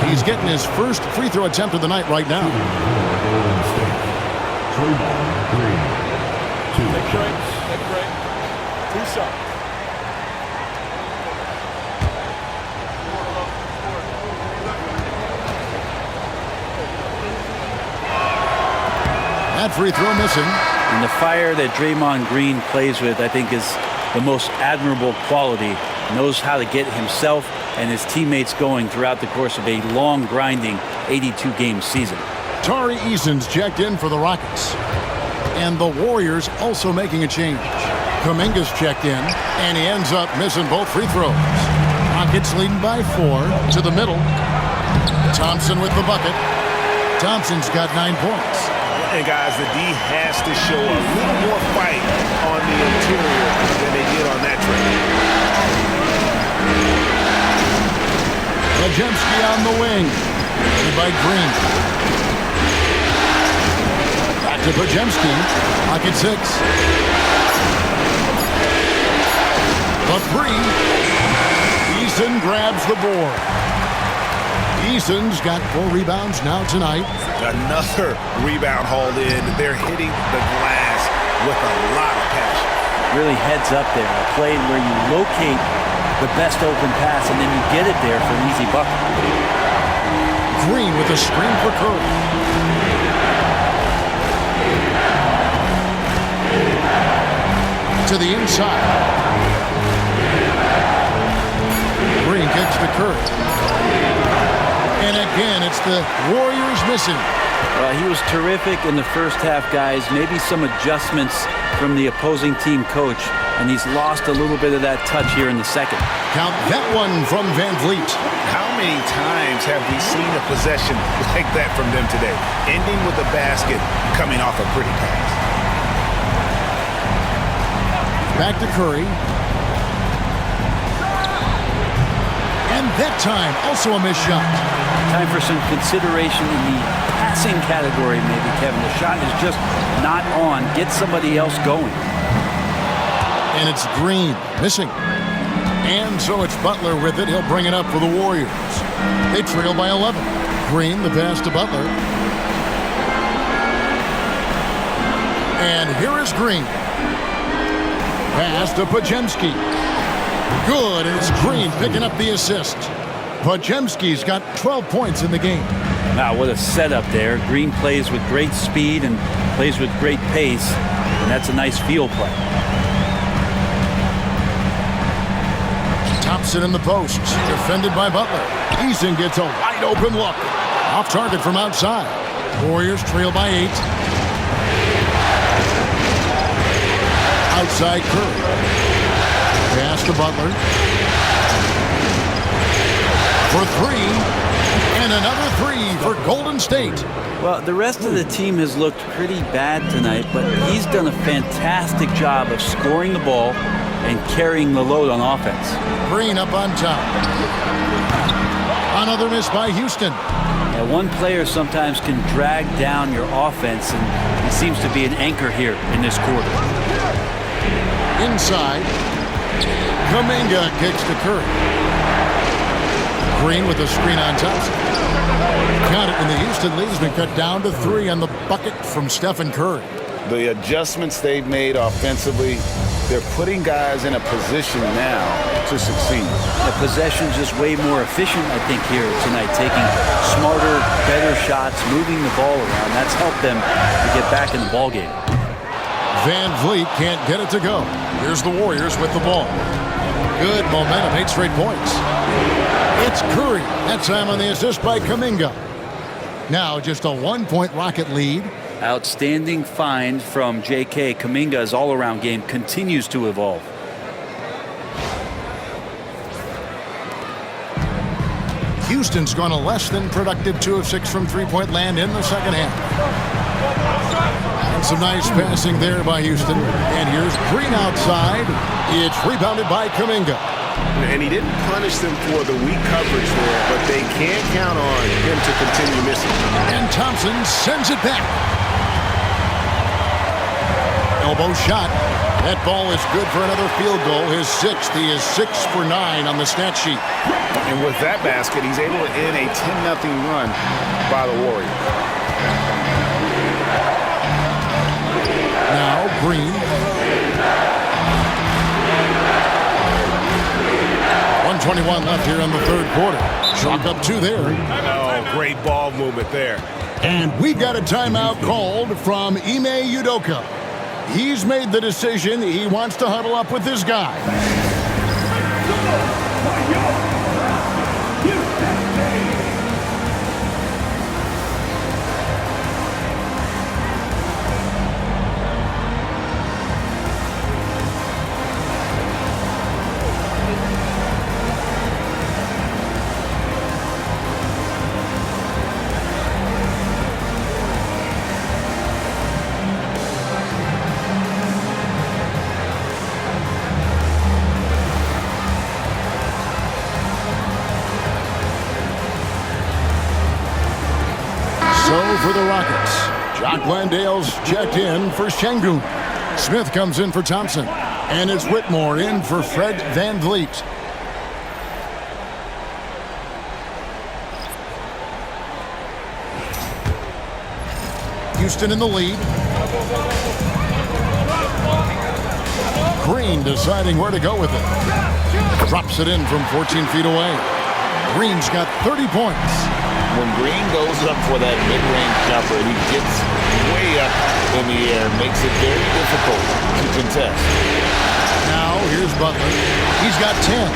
He's getting his first free throw attempt of the night right now. Draymond Green. 2 shots. Take a break. 2 shots. That free throw missing. And the fire that Draymond Green plays with, I think, is the most admirable quality. Knows how to get himself and his teammates going throughout the course of a long, grinding 82-game season. Tari Eason's checked in for the Rockets. And the Warriors also making a change. Kuminga's checked in, and he ends up missing both free throws. Rockets leading by 4 to the middle. Thompson with the bucket. Thompson's got 9 points. And guys, the D has to show a little more fight on the interior than they did on that trip. Lajemski on the wing. Headed by Green. Back to Pajemski. Pocket 6. The 3. Eason grabs the board. Eason's got 4 rebounds now tonight. Another rebound hauled in. They're hitting the glass with a lot of passion. Really heads up there. A play where you locate the best open pass and then you get it there for an easy bucket. Green with a screen for Curry. To the inside. Green kicks to Curry. And again, it's the Warriors missing. Well, he was terrific in the first half, guys. Maybe some adjustments from the opposing team coach, and he's lost a little bit of that touch here in the second. Count that one from Van Vliet. How many times have we seen a possession like that from them today? Ending with a basket, coming off a pretty pass. Back to Curry. And that time, also a missed shot. Time for some consideration in the passing category, maybe, Kevin. The shot is just not on. Get somebody else going. And it's Green, missing. And so it's Butler with it. He'll bring it up for the Warriors. They trail by 11. Green, the pass to Butler. And here is Green. Pass to Pajemski. Good, and it's Green picking up the assist. Pajemski's got 12 points in the game. Wow, what a setup there. Green plays with great speed and plays with great pace, and that's a nice field play. Thompson in the post, defended by Butler. Eason gets a wide open look. Off target from outside. Warriors trail by 8. Outside Curry. Pass to Butler. For 3. And another 3 for Golden State. Well, the rest of the team has looked pretty bad tonight, but he's done a fantastic job of scoring the ball and carrying the load on offense. Green up on top. Another miss by Houston. Yeah, one player sometimes can drag down your offense, and he seems to be an anchor here in this quarter. Inside. Kuminga kicks to Curry. Green with a screen on Thompson. Count it, and the Houston lead has been cut down to 3 on the bucket from Stephen Curry. The adjustments they've made offensively, they're putting guys in a position now to succeed. The possession's just way more efficient, I think, here tonight, taking smarter, better shots, moving the ball around. That's helped them to get back in the ballgame. Van Vliet can't get it to go. Here's the Warriors with the ball. Good momentum, 8 straight points. It's Curry. That time on the assist by Kuminga. Now just a 1-point Rocket lead. Outstanding find from J.K. Kuminga's all-around game continues to evolve. Houston's gone a less than productive 2 of 6 from three-point land in the second half. And some nice passing there by Houston. And here's Green outside. It's rebounded by Kuminga. And he didn't punish them for the weak coverage there, but they can't count on him to continue missing. And Thompson sends it back. Elbow shot. That ball is good for another field goal. His 6th. He is 6 for 9 on the stat sheet. And with that basket, he's able to end a 10-0 run by the Warriors. Now Green. 1:21 left here in the third quarter. Chalk up 2 there. Oh, great ball movement there. And we've got a timeout called from Ime Udoka. He's made the decision. He wants to huddle up with this guy. For the Rockets, Jock Landale's checked in for Şengün. Smith comes in for Thompson. And it's Whitmore in for Fred VanVleet. Houston in the lead. Green deciding where to go with it. Drops it in from 14 feet away. Green's got 30 points. When Green goes up for that mid-range jumper, he gets way up in the air, makes it very difficult to contest. Now here's Butler. He's got 10.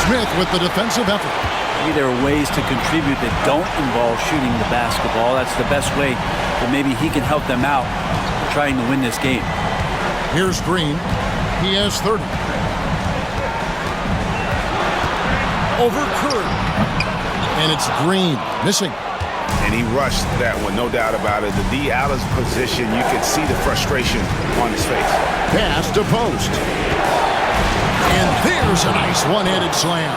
Smith with the defensive effort. Maybe there are ways to contribute that don't involve shooting the basketball. That's the best way that maybe he can help them out trying to win this game. Here's Green. He has 30. Over Curry. And it's Green missing. And he rushed that one, no doubt about it. The D out of position, you can see the frustration on his face. Pass to post. And there's a nice one-handed slam.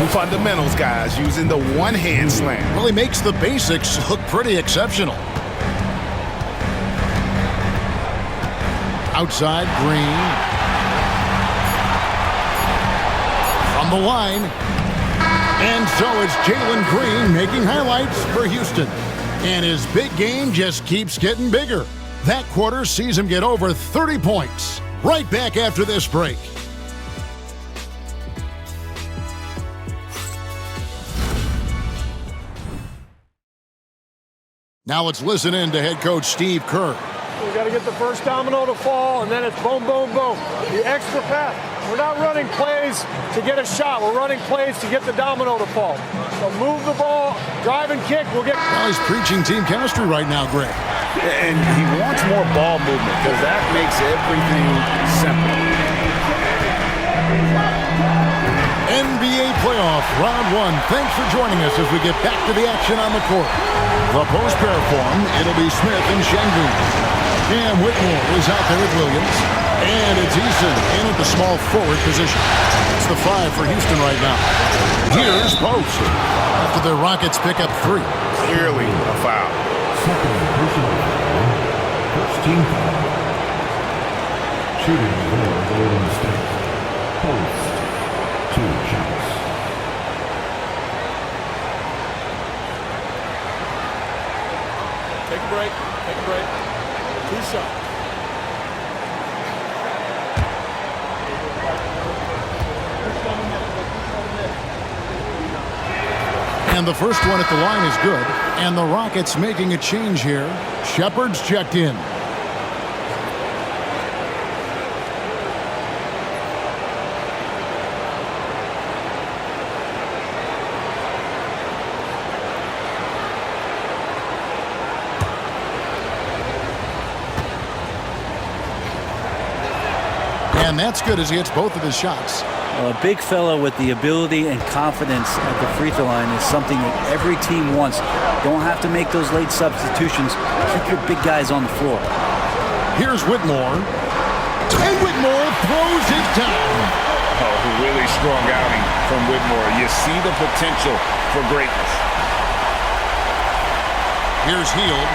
Fundamentals, guys, using the one-hand slam. Well, he makes the basics look pretty exceptional. Outside, Green. From the line. And so it's Jalen Green making highlights for Houston. And his big game just keeps getting bigger. That quarter sees him get over 30 points. Right back after this break. Now let's listen in to head coach Steve Kerr. We got to get the first domino to fall, and then it's boom, boom, boom. The extra pass. We're not running plays to get a shot. We're running plays to get the domino to fall. So move the ball, drive and kick. We'll get. Well, he's preaching team chemistry right now, Greg. And he wants more ball movement because that makes everything simple. NBA playoff round 1. Thanks for joining us as we get back to the action on the court. The post-pair form, it'll be Smith and Şengün. And Whitmore is out there with Williams. And it's Eason in at the small forward position. It's the 5 for Houston right now. Here's Post. After the Rockets pick up 3. Clearly a foul. Second personal foul. First team foul. Shooting for Golden State. Post. 2 shots. Take a break. Take a break. 2 shots. And the first one at the line is good. And the Rockets making a change here. Shepard's checked in. And that's good as he hits both of his shots. Well, a big fella with the ability and confidence at the free throw line is something that every team wants. Don't have to make those late substitutions. Keep your big guys on the floor. Here's Whitmore. And Whitmore throws it down. Oh, really strong outing from Whitmore. You see the potential for greatness. Here's Hield.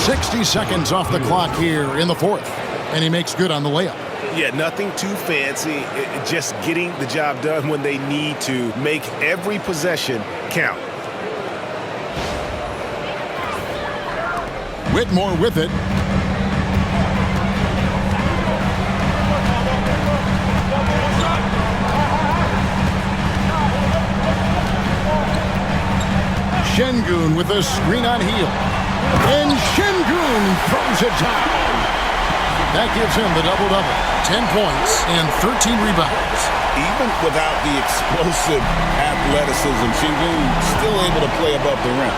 "60 seconds off the clock here in the fourth." And he makes good on the layup. Yeah, nothing too fancy. Just getting the job done when they need to. Make every possession count. Whitmore with it. Şengün with a screen on heel. And Şengün throws it down. That gives him the double-double. 10 points and 13 rebounds. Even without the explosive athleticism, Şengün still able to play above the rim.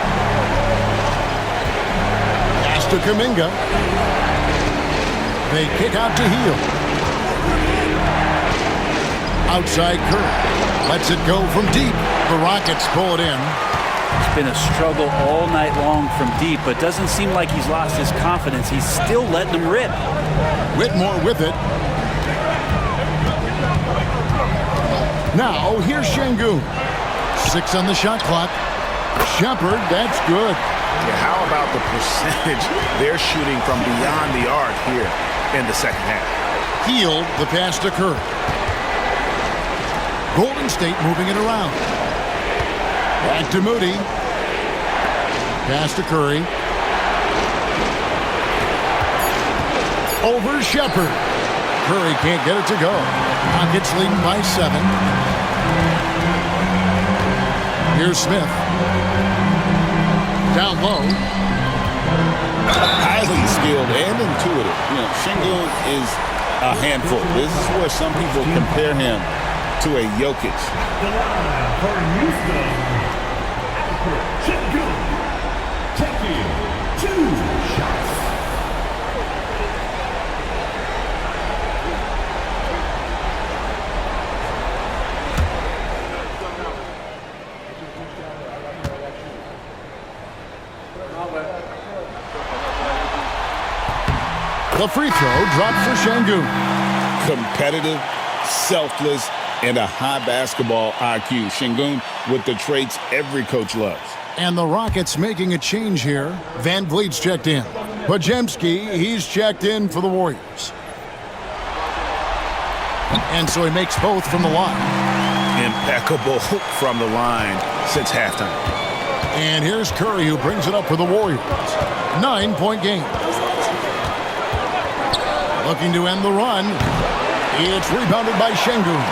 Pass to Kuminga. They kick out to heel. Outside Curry. Lets it go from deep. The Rockets pull it in. It's been a struggle all night long from deep, but doesn't seem like he's lost his confidence. He's still letting them rip. Whitmore with it. Now, here's Şengün. 6 on the shot clock. Shepard, that's good. Yeah, how about the percentage they're shooting from beyond the arc here in the second half? Heel, the pass to Curry. Golden State moving it around. Back to Moody. Pass to Curry. Over Shepard. Curry can't get it to go. Rockets leading by 7. Here's Smith. Down low. Highly skilled and intuitive. You know, Şengün is a handful. This is where some people compare him to a Jokic. For Houston, Şengün taking 2 shots. The free throw dropped for Şengün. Competitive, selfless, and a high basketball IQ. Şengün with the traits every coach loves. And the Rockets making a change here. Van Vliet's checked in. Podziemski, he's checked in for the Warriors. And so he makes both from the line. Impeccable from the line since halftime. And here's Curry, who brings it up for the Warriors. 9-point game. Looking to end the run. It's rebounded by Şengün.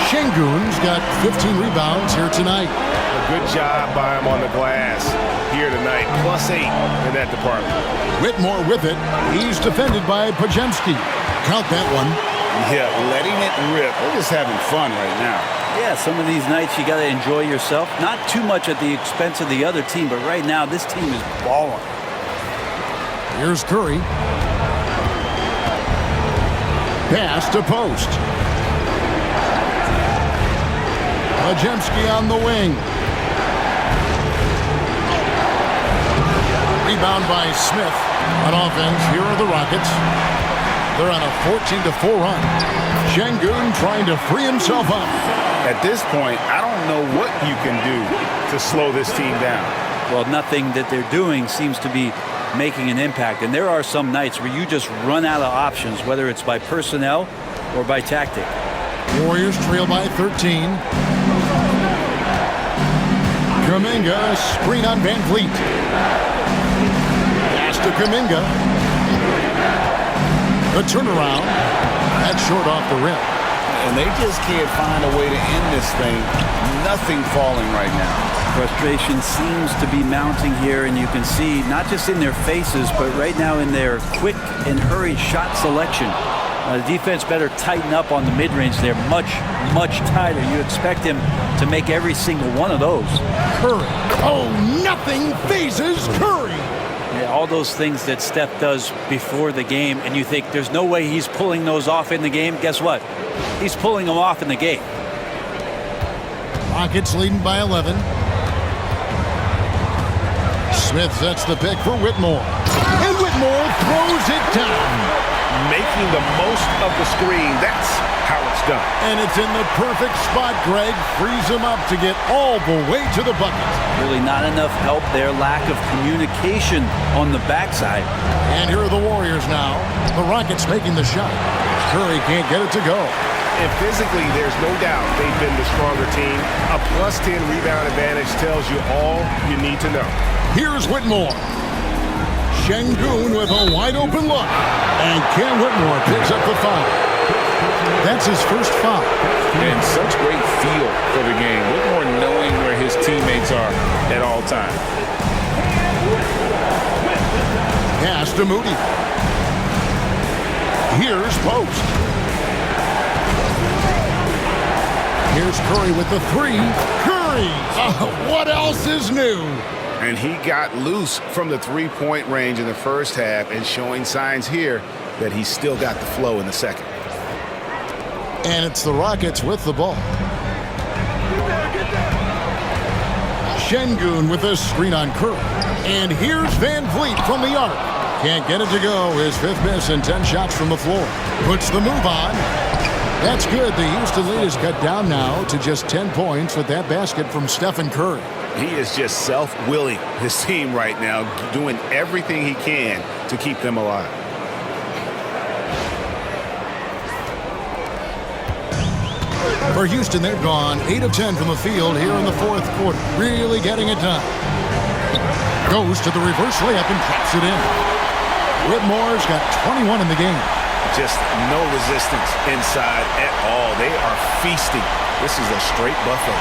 Şengün's got 15 rebounds here tonight. A good job by him on the glass here tonight. +8 in that department. Whitmore with it. He's defended by Podziemski. Count that one. Yeah, letting it rip. They're just having fun right now. Yeah, some of these nights you got to enjoy yourself. Not too much at the expense of the other team, but right now this team is balling. Here's Curry. Pass to post. Podziemski on the wing. Rebound by Smith. On offense, here are the Rockets. They're on a 14-4 run. Şengün trying to free himself up. At this point, I don't know what you can do to slow this team down. Well, nothing that they're doing seems to be making an impact. And there are some nights where you just run out of options, whether it's by personnel or by tactic. Warriors trail by 13. Kuminga, screen on Van Vliet. Pass to Kuminga. The turnaround. That's short off the rim. And they just can't find a way to end this thing. Nothing falling right now. Frustration seems to be mounting here, and you can see not just in their faces, but right now in their quick and hurried shot selection. The defense better tighten up on the mid-range. They're much, much tighter. You expect him to make every single one of those. Curry. Oh, nothing phases Curry. Yeah, all those things that Steph does before the game, and you think there's no way he's pulling those off in the game. Guess what? He's pulling them off in the game. Rockets leading by 11. Smith sets the pick for Whitmore. And Whitmore throws it down. making the most of the screen. That's how it's done. And it's in the perfect spot, Greg. Frees him up to get all the way to the bucket. Really not enough help there. Lack of communication on the backside. And here are the Warriors now. The Rockets making the shot. Curry can't get it to go. And physically, there's no doubt they've been the stronger team. A +10 rebound advantage tells you all you need to know. Here's Whitmore. Şengün with a wide-open look. And Ken Whitmore picks up the foul. That's his first foul. And such great feel for the game. Whitmore knowing where his teammates are at all times. Pass to Moody. Here's Post. Here's Curry with the three. Curry! What else is new? And he got loose from the three-point range in the first half and showing signs here that he's still got the flow in the second. And it's the Rockets with the ball. Şengün with a screen on Curry. And here's Van Vliet from the arc. Can't get it to go. His fifth miss and 10 shots from the floor. Puts the move on. That's good. The Houston lead is cut down now to just 10 points with that basket from Stephen Curry. He is just self-willing his team right now, doing everything he can to keep them alive. For Houston, they've gone 8 of 10 from the field here in the fourth quarter. Really getting it done. Goes to the reverse layup and drops it in. Whitmore's got 21 in the game. Just no resistance inside at all. They are feasting. This is a straight buffet.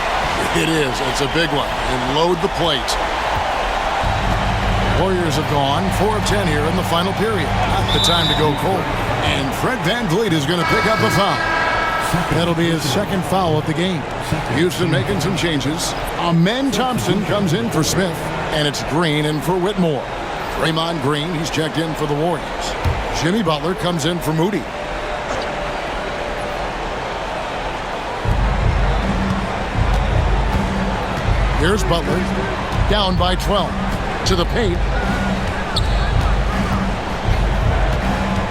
It is. It's a big one. And load the plate. Warriors have gone 4 of 10 here in the final period. Not the time to go cold. And Fred VanVleet is going to pick up the foul. That'll be his second foul of the game. Houston making some changes. Amen Thompson comes in for Smith. And it's Green in for Whitmore. Draymond Green, he's checked in for the Warriors. Jimmy Butler comes in for Moody. Here's Butler, down by 12. To the paint.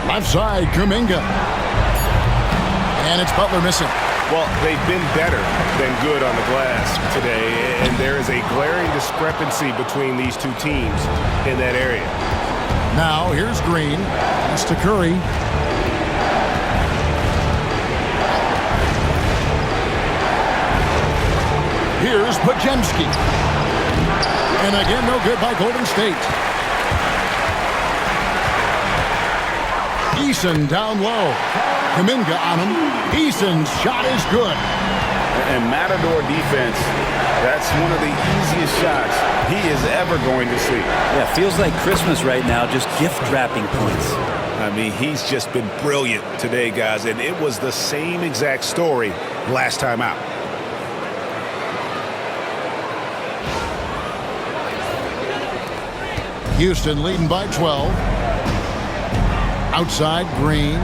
Left side, Kuminga. And it's Butler missing. Well, they've been better than good on the glass today, and there is a glaring discrepancy between these two teams in that area. Now, here's Green. Pass to Curry. Here's Pajemski. And again, no good by Golden State. Eason down low. Kuminga on him. Eason's shot is good. And Matador defense, that's one of the easiest shots he is ever going to see. Yeah, feels like Christmas right now, just gift wrapping points. I mean, he's just been brilliant today, guys, and it was the same exact story last time out. Houston leading by 12. Outside, Green.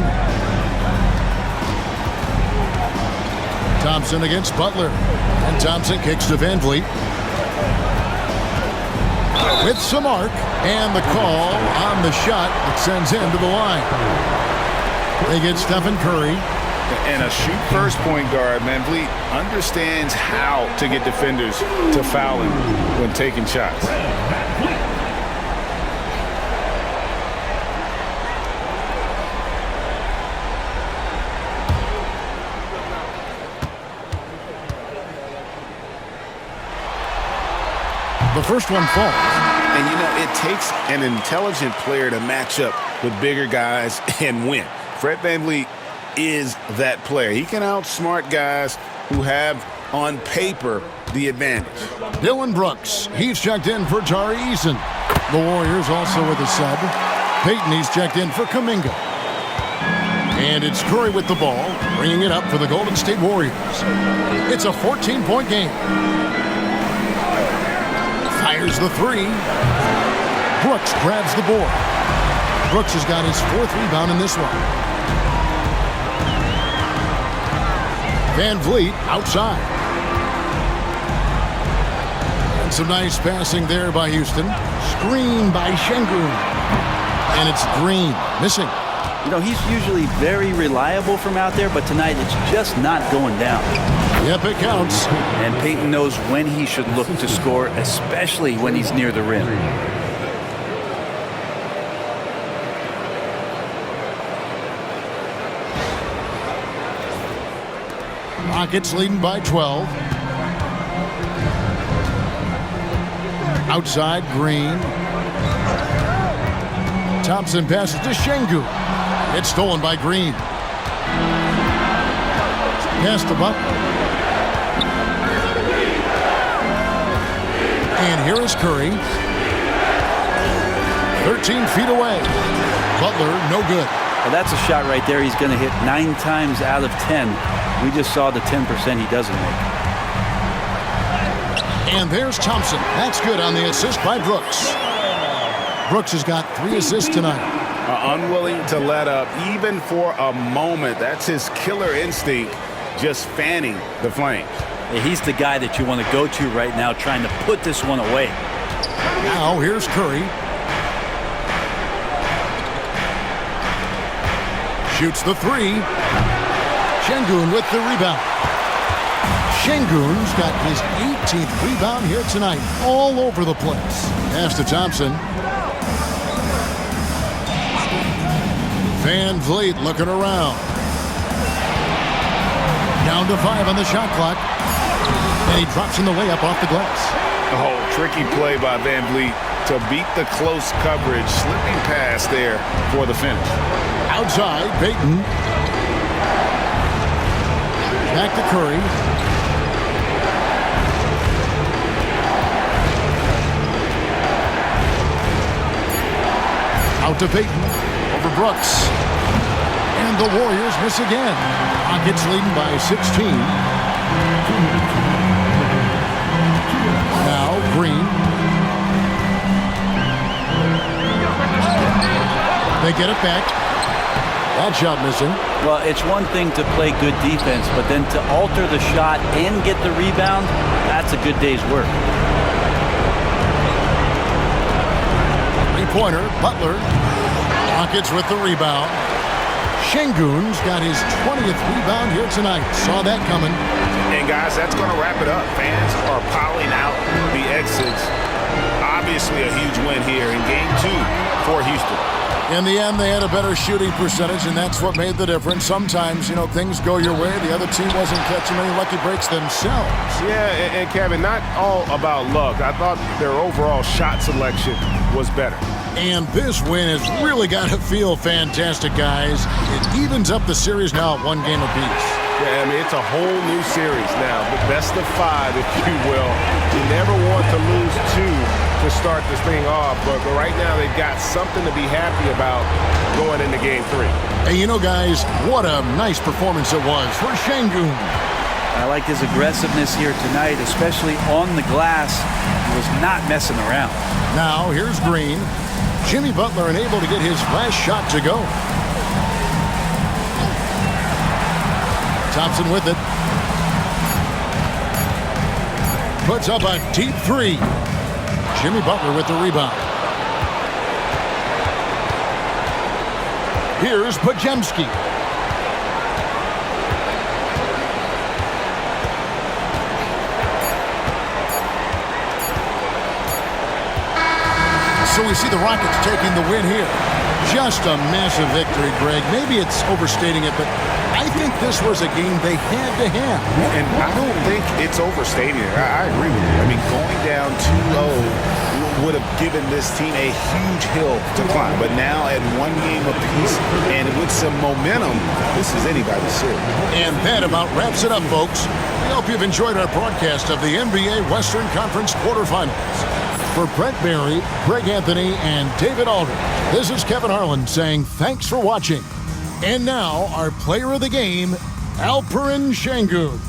Thompson against Butler. And Thompson kicks to VanVleet. With some arc. And the call on the shot that sends him to the line. They get Stephen Curry. And a shoot-first point guard, VanVleet understands how to get defenders to foul him when taking shots. The first one falls. And, you know, it takes an intelligent player to match up with bigger guys and win. Fred VanVleet is that player. He can outsmart guys who have, on paper, the advantage. Dillon Brooks, he's checked in for Tari Eason. The Warriors also with a sub. Payton, he's checked in for Kuminga. And it's Curry with the ball, bringing it up for the Golden State Warriors. It's a 14-point game. Fires the three. Brooks grabs the board. Brooks has got his 4th rebound in this one. VanVleet outside. And some nice passing there by Houston. Screen by Şengün. And it's Green missing. You know, he's usually very reliable from out there, but tonight it's just not going down. Yep, it counts. And Peyton knows when he should look to score, especially when he's near the rim. Rockets leading by 12. Outside, Green. Thompson passes to Şengün. It's stolen by Green. Pass to Butler. And here is Curry. 13 feet away. Butler, no good. Well, that's a shot right there. He's going to hit 9 times out of 10. We just saw the 10% he doesn't make. And there's Thompson. That's good on the assist by Brooks. Brooks has got 3 assists tonight. Unwilling to let up even for a moment. That's his killer instinct, just fanning the flames. Yeah, he's the guy that you want to go to right now, trying to put this one away. Now here's Curry. Shoots the 3. Şengün with the rebound. Şengün's got his 18th rebound here tonight, all over the place. Pass to Thompson. Van Vliet looking around. Down to 5 on the shot clock. And he drops in the layup off the glass. Oh, tricky play by Van Vliet to beat the close coverage. Slipping pass there for the finish. Outside, Peyton. Back to Curry. Out to Peyton. Over Brooks. And the Warriors miss again. Rockets leading by 16. Now Green. They get it back. That shot missing. Well, it's one thing to play good defense, but then to alter the shot and get the rebound, that's a good day's work. Three-pointer, Butler. Rockets with the rebound. Şengün's got his 20th rebound here tonight. Saw that coming. And guys, that's going to wrap it up. Fans are piling out the exits. Obviously a huge win here in Game 2 for Houston. In the end, they had a better shooting percentage, and that's what made the difference. Sometimes, you know, things go your way. The other team wasn't catching many lucky breaks themselves. Yeah, and Kevin, not all about luck. I thought their overall shot selection was better. And this win has really got to feel fantastic, guys. It evens up the series now at 1 game apiece. Yeah, I mean, it's a whole new series now. The best of 5, if you will. You never want to lose 2 to start this thing off, but right now they've got something to be happy about going into Game 3. Hey, you know, guys, what a nice performance it was for Şengün. I like his aggressiveness here tonight, especially on the glass. He was not messing around. Now, here's Green. Jimmy Butler unable to get his last shot to go. Thompson with it. Puts up a deep 3. Jimmy Butler with the rebound. Here's Podziemski. So we see the Rockets taking the win here. Just a massive victory, Greg. Maybe it's overstating it, but I think this was a game they had to have. And I don't think it's overstating it. I agree with you. I mean, going down 2-0 would have given this team a huge hill to climb. But now at 1 game apiece and with some momentum, this is anybody's series. And that about wraps it up, folks. We hope you've enjoyed our broadcast of the NBA Western Conference quarterfinals. For Brett Barry, Greg Anthony, and David Aldridge, this is Kevin Harlan saying thanks for watching. And now, our player of the game, Alperen Şengün.